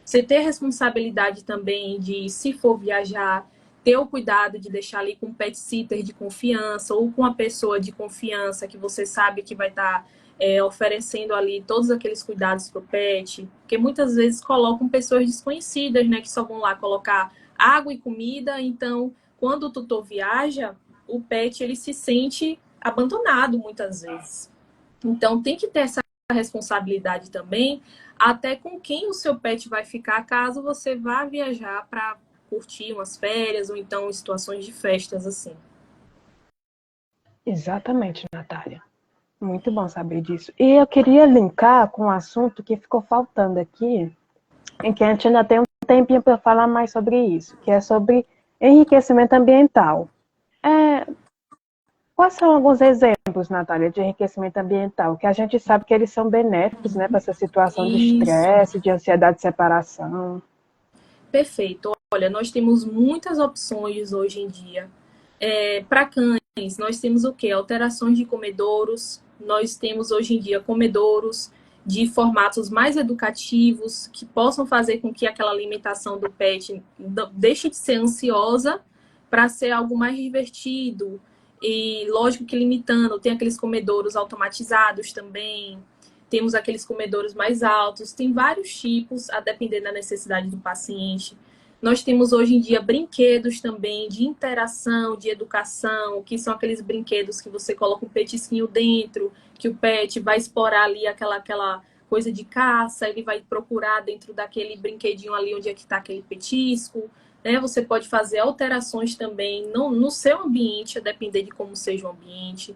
S2: Você ter responsabilidade também de, se for viajar, ter o cuidado de deixar ali com um pet sitter de confiança ou com uma pessoa de confiança que você sabe que vai estar oferecendo ali todos aqueles cuidados para o pet, porque muitas vezes colocam pessoas desconhecidas, né, que só vão lá colocar água e comida. Então, quando o tutor viaja, o pet ele se sente abandonado muitas vezes. Então, tem que ter essa responsabilidade também, até com quem o seu pet vai ficar caso você vá viajar para curtir umas férias ou então situações de festas assim.
S1: Exatamente, Natália. Muito bom saber disso. E eu queria linkar com um assunto que ficou faltando aqui, em que a gente ainda tem um tempinho para falar mais sobre isso, que é sobre enriquecimento ambiental. Quais são alguns exemplos, Natália, de enriquecimento ambiental, que a gente sabe que eles são benéficos, né, para essa situação de
S2: Isso.
S1: estresse, de ansiedade de separação?
S2: Perfeito. Olha, nós temos muitas opções hoje em dia. Para cães, nós temos o quê? Alterações de comedouros. Nós temos hoje em dia comedouros de formatos mais educativos, que possam fazer com que aquela alimentação do pet deixe de ser ansiosa para ser algo mais divertido. E lógico que limitando, tem aqueles comedouros automatizados também. Temos aqueles comedouros mais altos, tem vários tipos, a depender da necessidade do paciente. Nós temos hoje em dia brinquedos também de interação, de educação, que são aqueles brinquedos que você coloca um petisquinho dentro, que o pet vai explorar ali aquela coisa de caça, ele vai procurar dentro daquele brinquedinho ali onde é que está aquele petisco. Né? Você pode fazer alterações também no seu ambiente, a depender de como seja o ambiente,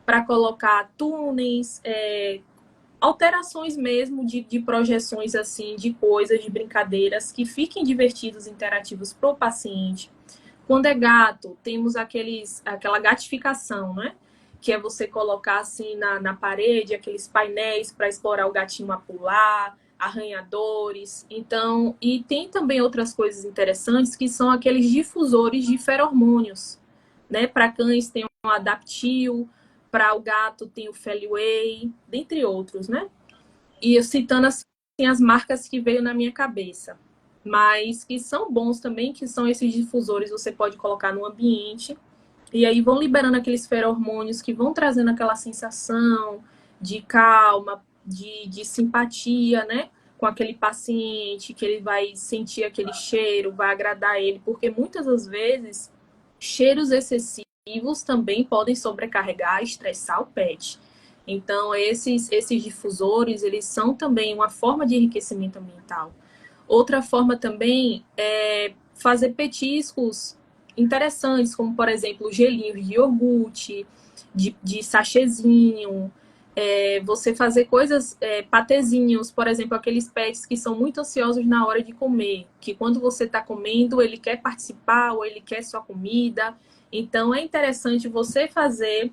S2: para colocar túneis, alterações mesmo de projeções assim, de coisas, de brincadeiras que fiquem divertidos e interativos para o paciente. Quando é gato, temos aquela gatificação, né? Que é você colocar assim na parede aqueles painéis para explorar o gatinho a pular, arranhadores. Então, e tem também outras coisas interessantes que são aqueles difusores de feromônios, né? Para cães tem um Adaptil, para o gato tem o Feliway, dentre outros, né? E eu citando assim as marcas que veio na minha cabeça, mas que são bons também, que são esses difusores, você pode colocar no ambiente, e aí vão liberando aqueles feromônios que vão trazendo aquela sensação de calma, de simpatia, né? Com aquele paciente, que ele vai sentir aquele cheiro, vai agradar ele, porque muitas das vezes cheiros excessivos também podem sobrecarregar, estressar o pet. Então, esses difusores, eles são também uma forma de enriquecimento ambiental. Outra forma também é fazer petiscos interessantes, como, por exemplo, gelinhos de iogurte, de sachêzinho, você fazer coisas, patezinhos, por exemplo, aqueles pets que são muito ansiosos na hora de comer, que quando você está comendo, ele quer participar ou ele quer sua comida. Então, é interessante você fazer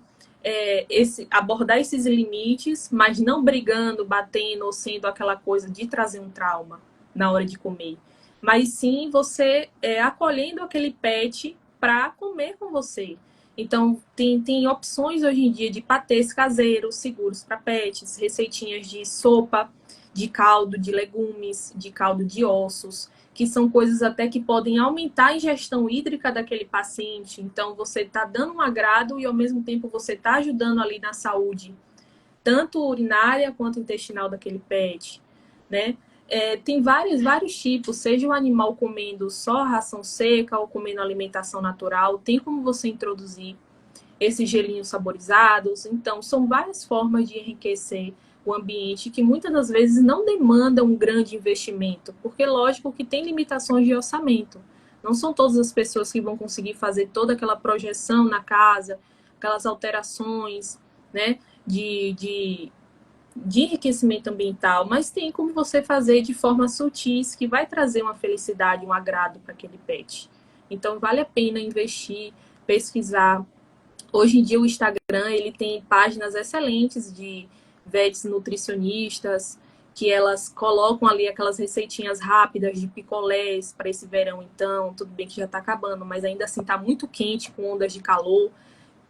S2: abordar esses limites, mas não brigando, batendo ou sendo aquela coisa de trazer um trauma na hora de comer. Mas sim você acolhendo aquele pet para comer com você. Então, tem opções hoje em dia de patês caseiros, seguros para pets, receitinhas de sopa, de caldo de legumes, de caldo de ossos, que são coisas até que podem aumentar a ingestão hídrica daquele paciente. Então, você está dando um agrado e, ao mesmo tempo, você está ajudando ali na saúde, tanto urinária quanto intestinal daquele pet, né? Tem vários tipos, seja o animal comendo só ração seca ou comendo alimentação natural, tem como você introduzir esses gelinhos saborizados. Então, são várias formas de enriquecer o ambiente que muitas das vezes não demandam um grande investimento, porque lógico que tem limitações de orçamento. Não são todas as pessoas que vão conseguir fazer toda aquela projeção na casa, aquelas alterações, né, de enriquecimento ambiental, mas tem como você fazer de forma sutis, que vai trazer uma felicidade, um agrado para aquele pet. Então, vale a pena investir, pesquisar. Hoje em dia, o Instagram ele tem páginas excelentes de vets nutricionistas, que elas colocam ali aquelas receitinhas rápidas de picolés para esse verão. Então, tudo bem que já está acabando, mas ainda assim está muito quente, com ondas de calor.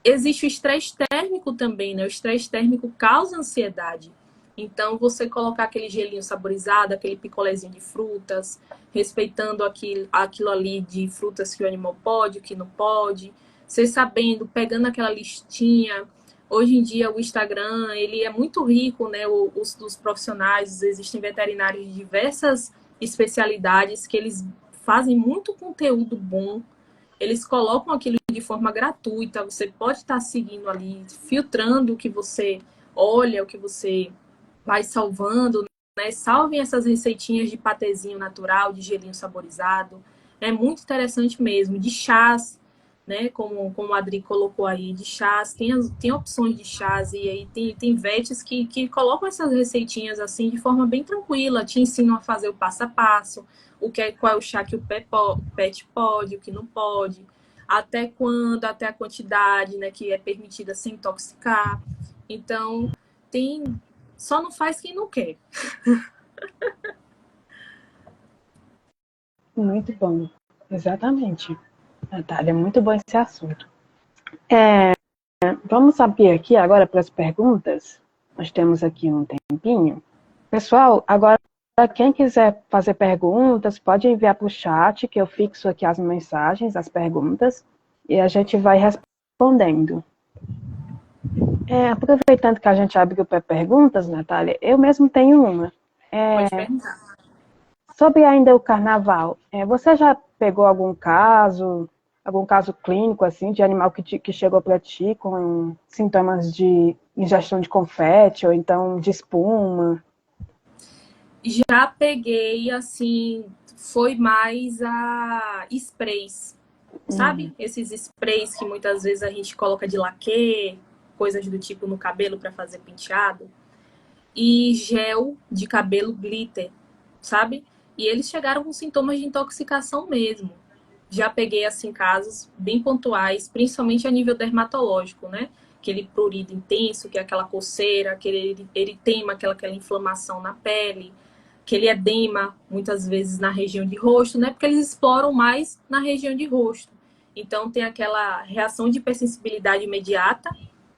S2: Existe o estresse térmico também, né? O estresse térmico causa ansiedade. Então, você colocar aquele gelinho saborizado, aquele picolézinho de frutas, respeitando aquilo ali de frutas que o animal pode, o que não pode, você sabendo, pegando aquela listinha. Hoje em dia, o Instagram, ele é muito rico, né? Os dos profissionais, existem veterinários de diversas especialidades que eles fazem muito conteúdo bom, eles colocam aquilo de forma gratuita, você pode estar seguindo ali, filtrando o que você olha, o que você vai salvando, né? Salvem essas receitinhas de patezinho natural, de gelinho saborizado. É muito interessante mesmo, de chás, né? Como a Adri colocou aí, de chás, tem opções de chás, e aí tem vets que colocam essas receitinhas assim de forma bem tranquila, te ensinam a fazer o passo a passo, qual é o chá que o pet pode, o que não pode, até quando, até a quantidade, né, que é permitida sem intoxicar. Então, tem. Só não faz quem não quer.
S1: Muito bom. Exatamente. Natália, muito bom esse assunto. Vamos abrir aqui agora para as perguntas. Nós temos aqui um tempinho. Pessoal, agora quem quiser fazer perguntas, pode enviar para o chat, que eu fixo aqui as mensagens, as perguntas, e a gente vai respondendo. Aproveitando que a gente abriu para perguntas, Natália, eu mesmo tenho uma.
S2: Pode perguntar.
S1: Sobre ainda o carnaval, você já pegou algum caso clínico, assim, de animal que chegou para ti com sintomas de ingestão de confete ou então de espuma?
S2: Já peguei, assim, foi mais a sprays, sabe? Esses sprays que muitas vezes a gente coloca de laque, coisas do tipo no cabelo para fazer penteado. E gel de cabelo glitter, sabe? E eles chegaram com sintomas de intoxicação mesmo. Já peguei, assim, casos bem pontuais, principalmente a nível dermatológico, né? Aquele prurido intenso, que é aquela coceira, aquele eritema, aquela inflamação na pele, aquele edema, muitas vezes na região de rosto, né? Porque eles exploram mais na região de rosto. Então, tem aquela reação de hipersensibilidade imediata,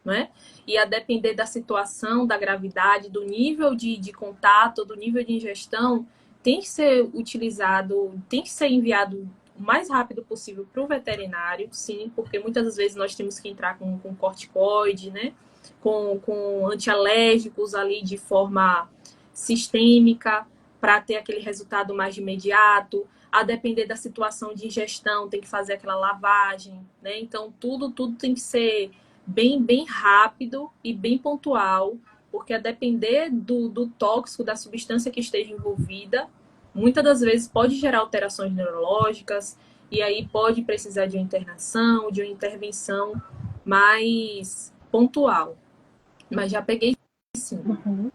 S2: né? E a depender da situação, da gravidade, do nível de contato, do nível de ingestão, tem que ser utilizado, tem que ser enviado o mais rápido possível para o veterinário, sim, porque muitas das vezes nós temos que entrar com corticoide, né? Com antialérgicos ali de forma sistêmica, para ter aquele resultado mais imediato. A depender da situação de ingestão, tem que fazer aquela lavagem, né? Então, tudo tem que ser bem rápido e bem pontual, porque a depender do tóxico, da substância que esteja envolvida, muitas das vezes pode gerar alterações neurológicas, e aí pode precisar de uma internação, de uma intervenção mais pontual. Mas já peguei sim.
S1: Uhum.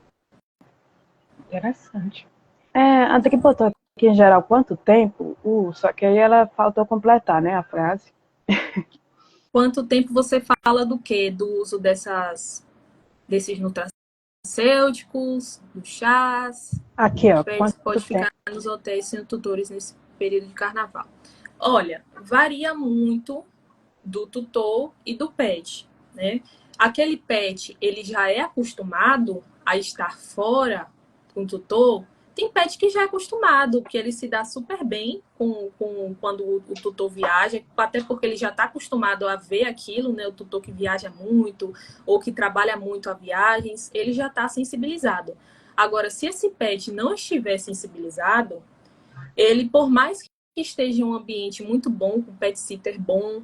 S1: Interessante. A Adri botou aqui em geral quanto tempo, só que aí ela faltou completar, né, a frase.
S2: Quanto tempo você fala do quê? Do uso desses nutracêuticos, dos chás?
S1: Aqui, ó,
S2: Pets
S1: quanto
S2: pode
S1: tempo?
S2: ficar nos hotéis sem tutores nesse período de carnaval. Olha, varia muito do tutor e do pet, né? Aquele pet, ele já é acostumado a estar fora com o tutor. Tem pet que já é acostumado, que ele se dá super bem quando o tutor viaja, até porque ele já está acostumado a ver aquilo, né? O tutor que viaja muito ou que trabalha muito a viagens, ele já está sensibilizado. Agora, se esse pet não estiver sensibilizado, ele, por mais que esteja em um ambiente muito bom, com pet sitter bom,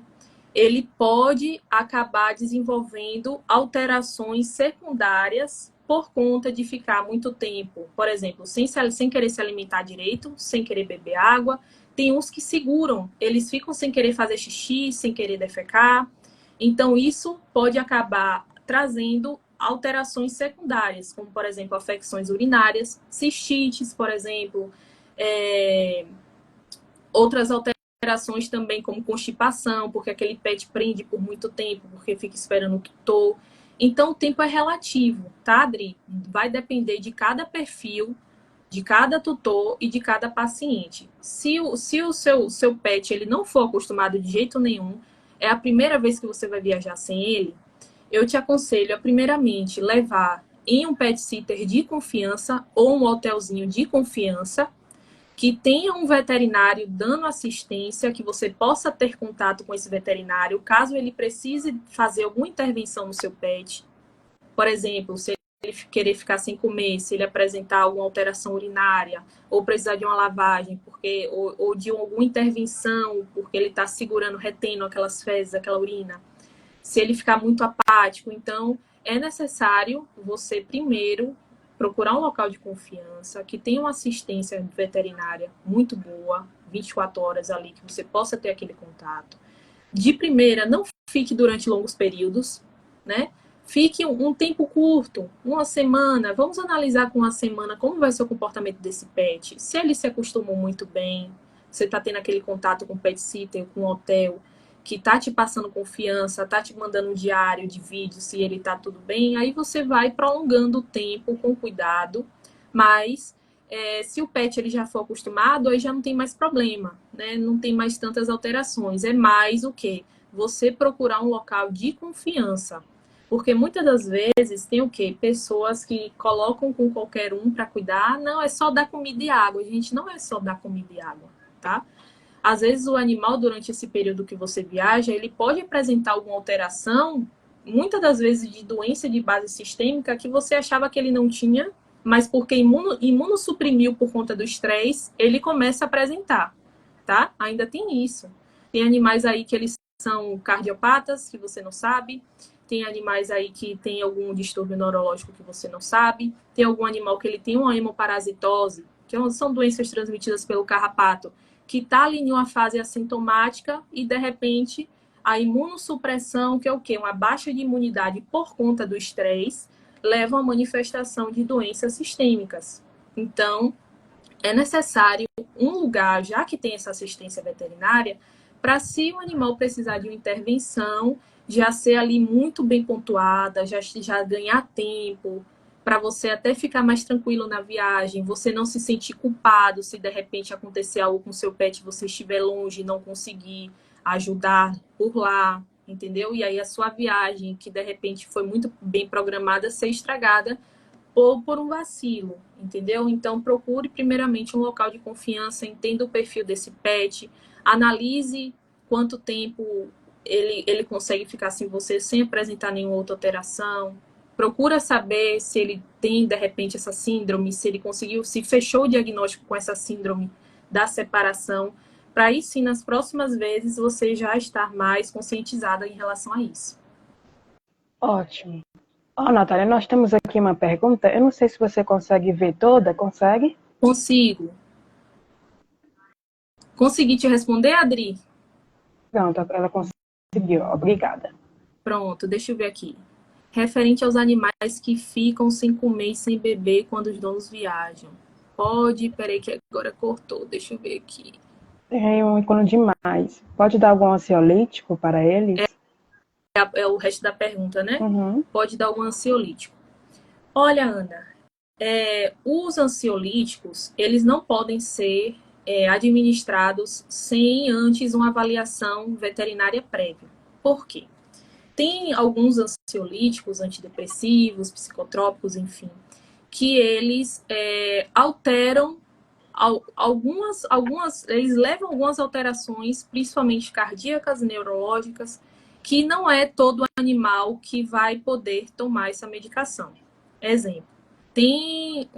S2: ele pode acabar desenvolvendo alterações secundárias por conta de ficar muito tempo, por exemplo, sem querer se alimentar direito, sem querer beber água. Tem uns que seguram, eles ficam sem querer fazer xixi, sem querer defecar. Então, isso pode acabar trazendo alterações secundárias, como, por exemplo, afecções urinárias, cistites, por exemplo, outras alterações também, como constipação, porque aquele pet prende por muito tempo, porque fica esperando o tutor. Então, o tempo é relativo, tá, Adri? Vai depender de cada perfil, de cada tutor e de cada paciente. Se o seu pet ele não for acostumado de jeito nenhum, é a primeira vez que você vai viajar sem ele, eu te aconselho a, primeiramente, levar em um pet sitter de confiança ou um hotelzinho de confiança, que tenha um veterinário dando assistência, que você possa ter contato com esse veterinário, caso ele precise fazer alguma intervenção no seu pet. Por exemplo, se ele querer ficar sem comer, se ele apresentar alguma alteração urinária, ou precisar de uma lavagem, ou de alguma intervenção, porque ele está segurando, retendo aquelas fezes, aquela urina. Se ele ficar muito apático, então é necessário você primeiro procurar um local de confiança, que tenha uma assistência veterinária muito boa, 24 horas ali, que você possa ter aquele contato. De primeira, não fique durante longos períodos, né? Fique um tempo curto, uma semana. Vamos analisar com uma semana como vai ser o comportamento desse pet. Se ele se acostumou muito bem, você está tendo aquele contato com o pet sitter, com o hotel, que está te passando confiança, está te mandando um diário de vídeo, se ele está tudo bem, aí você vai prolongando o tempo com cuidado, mas se o pet ele já for acostumado, aí já não tem mais problema, né? Não tem mais tantas alterações. É mais o quê? Você procurar um local de confiança. Porque muitas das vezes tem o quê? Pessoas que colocam com qualquer um para cuidar. Não, é só dar comida e água. Gente, não é só dar comida e água, tá? Às vezes o animal, durante esse período que você viaja, ele pode apresentar alguma alteração, muitas das vezes de doença de base sistêmica, que você achava que ele não tinha, mas porque imunossuprimiu por conta do estresse, ele começa a apresentar, tá? Ainda tem isso. Tem animais aí que eles são cardiopatas, que você não sabe. Tem animais aí que tem algum distúrbio neurológico que você não sabe. Tem algum animal que ele tem uma hemoparasitose, que são doenças transmitidas pelo carrapato, que está ali em uma fase assintomática e, de repente, a imunossupressão, que é o quê? Uma baixa de imunidade por conta do estresse, leva a uma manifestação de doenças sistêmicas. Então, é necessário um lugar, já que tem essa assistência veterinária, para se o animal precisar de uma intervenção, já ser ali muito bem pontuada, já ganhar tempo, para você até ficar mais tranquilo na viagem, você não se sentir culpado se de repente acontecer algo com seu pet, você estiver longe e não conseguir ajudar por lá, entendeu? E aí a sua viagem, que de repente foi muito bem programada, ser estragada ou por um vacilo, entendeu? Então procure primeiramente um local de confiança, entenda o perfil desse pet, analise quanto tempo ele consegue ficar sem você sem apresentar nenhuma outra alteração. Procura saber se ele tem, de repente, essa síndrome, se ele conseguiu, se fechou o diagnóstico com essa síndrome da separação, para aí sim, nas próximas vezes, você já estar mais conscientizada em relação a isso.
S1: Ótimo. Natália, nós temos aqui uma pergunta. Eu não sei se você consegue ver toda. Consegue?
S2: Consigo. Consegui te responder, Adri?
S1: Pronto, ela conseguiu. Obrigada.
S2: Pronto, deixa eu ver aqui. Referente aos animais que ficam sem comer e sem beber quando os donos viajam. Pode, peraí que agora cortou, deixa eu ver aqui.
S1: Tem um ícone demais. Pode dar algum ansiolítico para eles?
S2: É o resto da pergunta, né?
S1: Uhum.
S2: Pode dar algum ansiolítico. Olha, Ana, os ansiolíticos, eles não podem ser administrados sem antes uma avaliação veterinária prévia. Por quê? Tem alguns ansiolíticos, antidepressivos, psicotrópicos, enfim, que eles alteram eles levam algumas alterações, principalmente cardíacas, neurológicas, que não é todo animal que vai poder tomar essa medicação. Exemplo, tem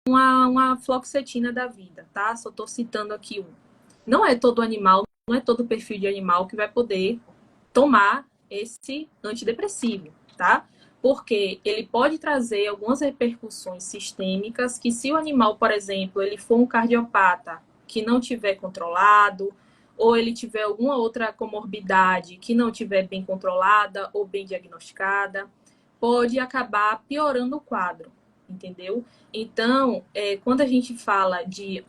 S2: uma fluoxetina da vida, tá? Só estou citando aqui um. Não é todo animal, não é todo perfil de animal que vai poder tomar esse antidepressivo, tá? Porque ele pode trazer algumas repercussões sistêmicas que, se o animal, por exemplo, ele for um cardiopata que não tiver controlado, ou ele tiver alguma outra comorbidade que não tiver bem controlada ou bem diagnosticada, pode acabar piorando o quadro, entendeu? Então, quando a gente fala de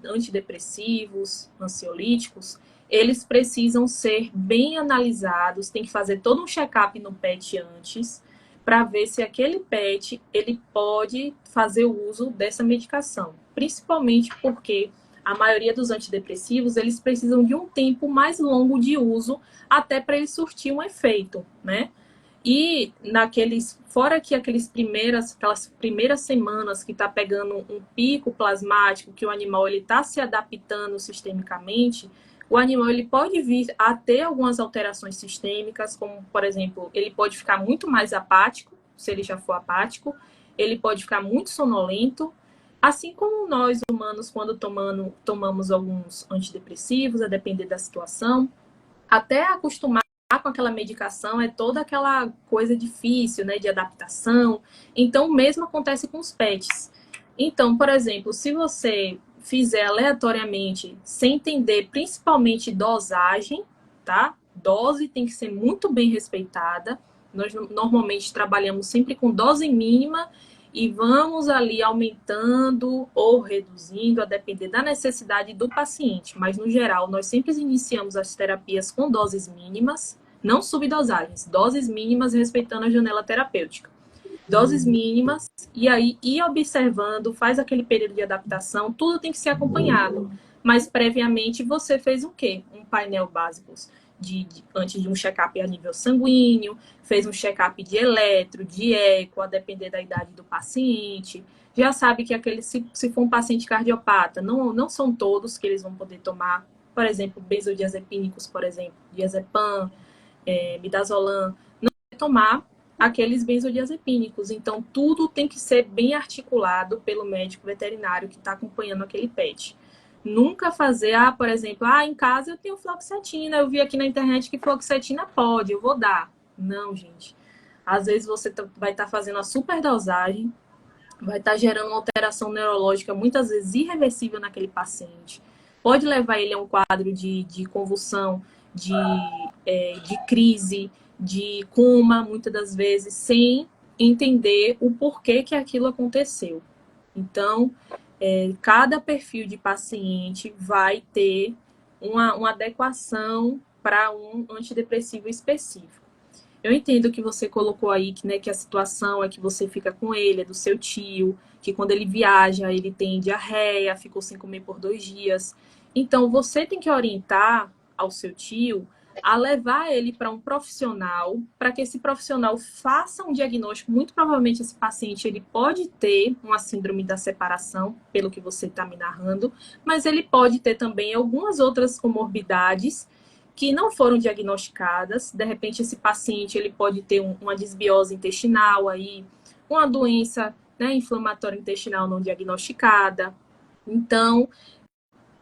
S2: antidepressivos, ansiolíticos, eles precisam ser bem analisados, tem que fazer todo um check-up no pet antes, para ver se aquele pet ele pode fazer o uso dessa medicação. Principalmente porque A maioria dos antidepressivos, eles precisam de um tempo mais longo de uso até para ele surtir um efeito, né? E fora que aquelas primeiras semanas que está pegando um pico plasmático, que o animal ele está se adaptando sistemicamente, o animal ele pode vir a ter algumas alterações sistêmicas, como, por exemplo, ele pode ficar muito mais apático, se ele já for apático, ele pode ficar muito sonolento, assim como nós humanos, quando tomamos alguns antidepressivos, a depender da situação, até acostumar com aquela medicação é toda aquela coisa difícil, né, de adaptação. Então, o mesmo acontece com os PETs. Então, por exemplo, se você fizer aleatoriamente, sem entender principalmente dosagem, tá? Dose tem que ser muito bem respeitada. Nós normalmente trabalhamos sempre com dose mínima e vamos ali aumentando ou reduzindo, a depender da necessidade do paciente. Mas, no geral, nós sempre iniciamos as terapias com doses mínimas, não subdosagens, doses mínimas respeitando a janela terapêutica. Doses mínimas, e aí ir observando, faz aquele período de adaptação, tudo tem que ser acompanhado. Mas, previamente, você fez o quê? Um painel básico antes de um check-up a nível sanguíneo, fez um check-up de eletro, de eco, a depender da idade do paciente. Já sabe que se for um paciente cardiopata, não são todos que eles vão poder tomar, por exemplo, benzodiazepínicos, por exemplo, diazepam, midazolam, não vai tomar aqueles benzodiazepínicos. Então, tudo tem que ser bem articulado pelo médico veterinário que está acompanhando aquele PET. Nunca fazer, por exemplo, em casa eu tenho fluoxetina, eu vi aqui na internet que fluoxetina pode, eu vou dar. Não, gente. Às vezes você vai estar fazendo a superdosagem, vai estar gerando uma alteração neurológica, muitas vezes irreversível naquele paciente. Pode levar ele a um quadro de convulsão, de crise, de coma, muitas das vezes, sem entender o porquê que aquilo aconteceu. Então, cada perfil de paciente vai ter uma adequação para um antidepressivo específico. Eu entendo que você colocou aí que a situação é que você fica com ele, é do seu tio, que quando ele viaja, ele tem diarreia, ficou sem comer por 2 dias. Então, você tem que orientar ao seu tio a levar ele para um profissional, para que esse profissional faça um diagnóstico. Muito provavelmente esse paciente ele pode ter uma síndrome da separação, pelo que você está me narrando, mas ele pode ter também algumas outras comorbidades que não foram diagnosticadas. De repente, esse paciente ele pode ter uma desbiose intestinal, aí, uma doença, né, inflamatória intestinal não diagnosticada. Então,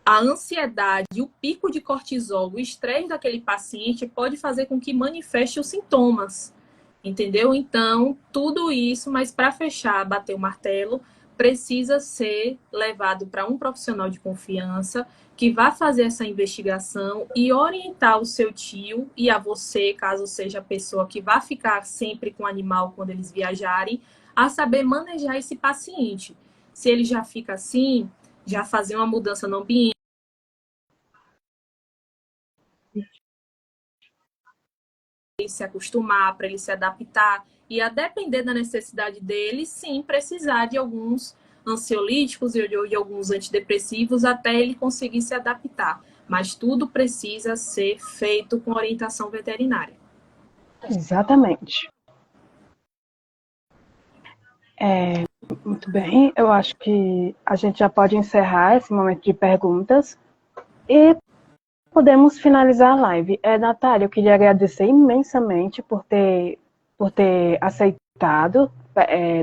S2: a ansiedade, o pico de cortisol, o estresse daquele paciente pode fazer com que manifeste os sintomas, entendeu? Então, tudo isso, mas para fechar, bater o martelo, precisa ser levado para um profissional de confiança que vá fazer essa investigação e orientar o seu tio e a você, caso seja a pessoa que vá ficar sempre com o animal quando eles viajarem, a saber manejar esse paciente. Se ele já fica assim, já fazer uma mudança no ambiente, ele se acostumar, para ele se adaptar, e a depender da necessidade dele, sim, precisar de alguns ansiolíticos e de alguns antidepressivos até ele conseguir se adaptar. Mas tudo precisa ser feito com orientação veterinária.
S1: Exatamente. Muito bem, eu acho que a gente já pode encerrar esse momento de perguntas e podemos finalizar a live. Natália, eu queria agradecer imensamente por ter aceitado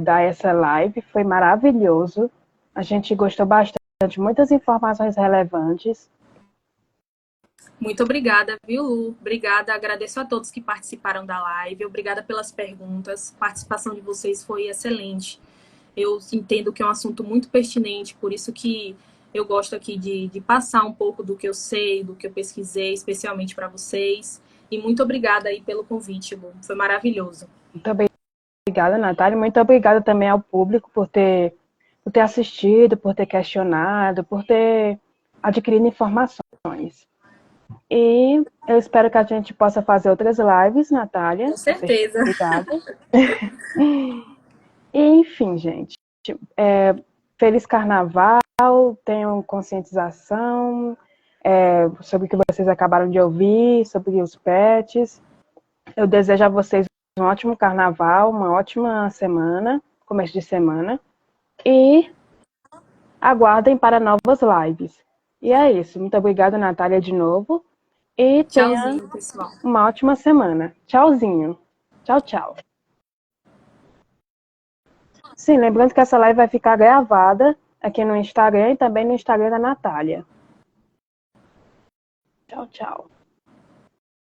S1: dar essa live. Foi maravilhoso. A gente gostou bastante, muitas informações relevantes.
S2: Muito obrigada, viu, Lu? Obrigada, agradeço a todos que participaram da live. Obrigada pelas perguntas. A participação de vocês foi excelente. Eu entendo que é um assunto muito pertinente, por isso que eu gosto aqui de passar um pouco do que eu sei, do que eu pesquisei, especialmente para vocês. E muito obrigada aí pelo convite, Lu. Foi maravilhoso.
S1: Muito obrigada, Natália. Muito obrigada também ao público por ter assistido, por ter questionado, por ter adquirido informações. E eu espero que a gente possa fazer outras lives, Natália.
S2: Com certeza.
S1: Obrigada. E, enfim, gente. feliz carnaval, tenham conscientização sobre o que vocês acabaram de ouvir, sobre os pets. Eu desejo a vocês um ótimo carnaval, uma ótima semana, começo de semana, e aguardem para novas lives. E é isso. Muito obrigada, Natália, de novo. E tenha
S2: Tchauzinho, pessoal.
S1: uma ótima semana. Tchauzinho. Tchau, tchau. Sim, lembrando que essa live vai ficar gravada aqui no Instagram e também no Instagram da Natália. Tchau, tchau.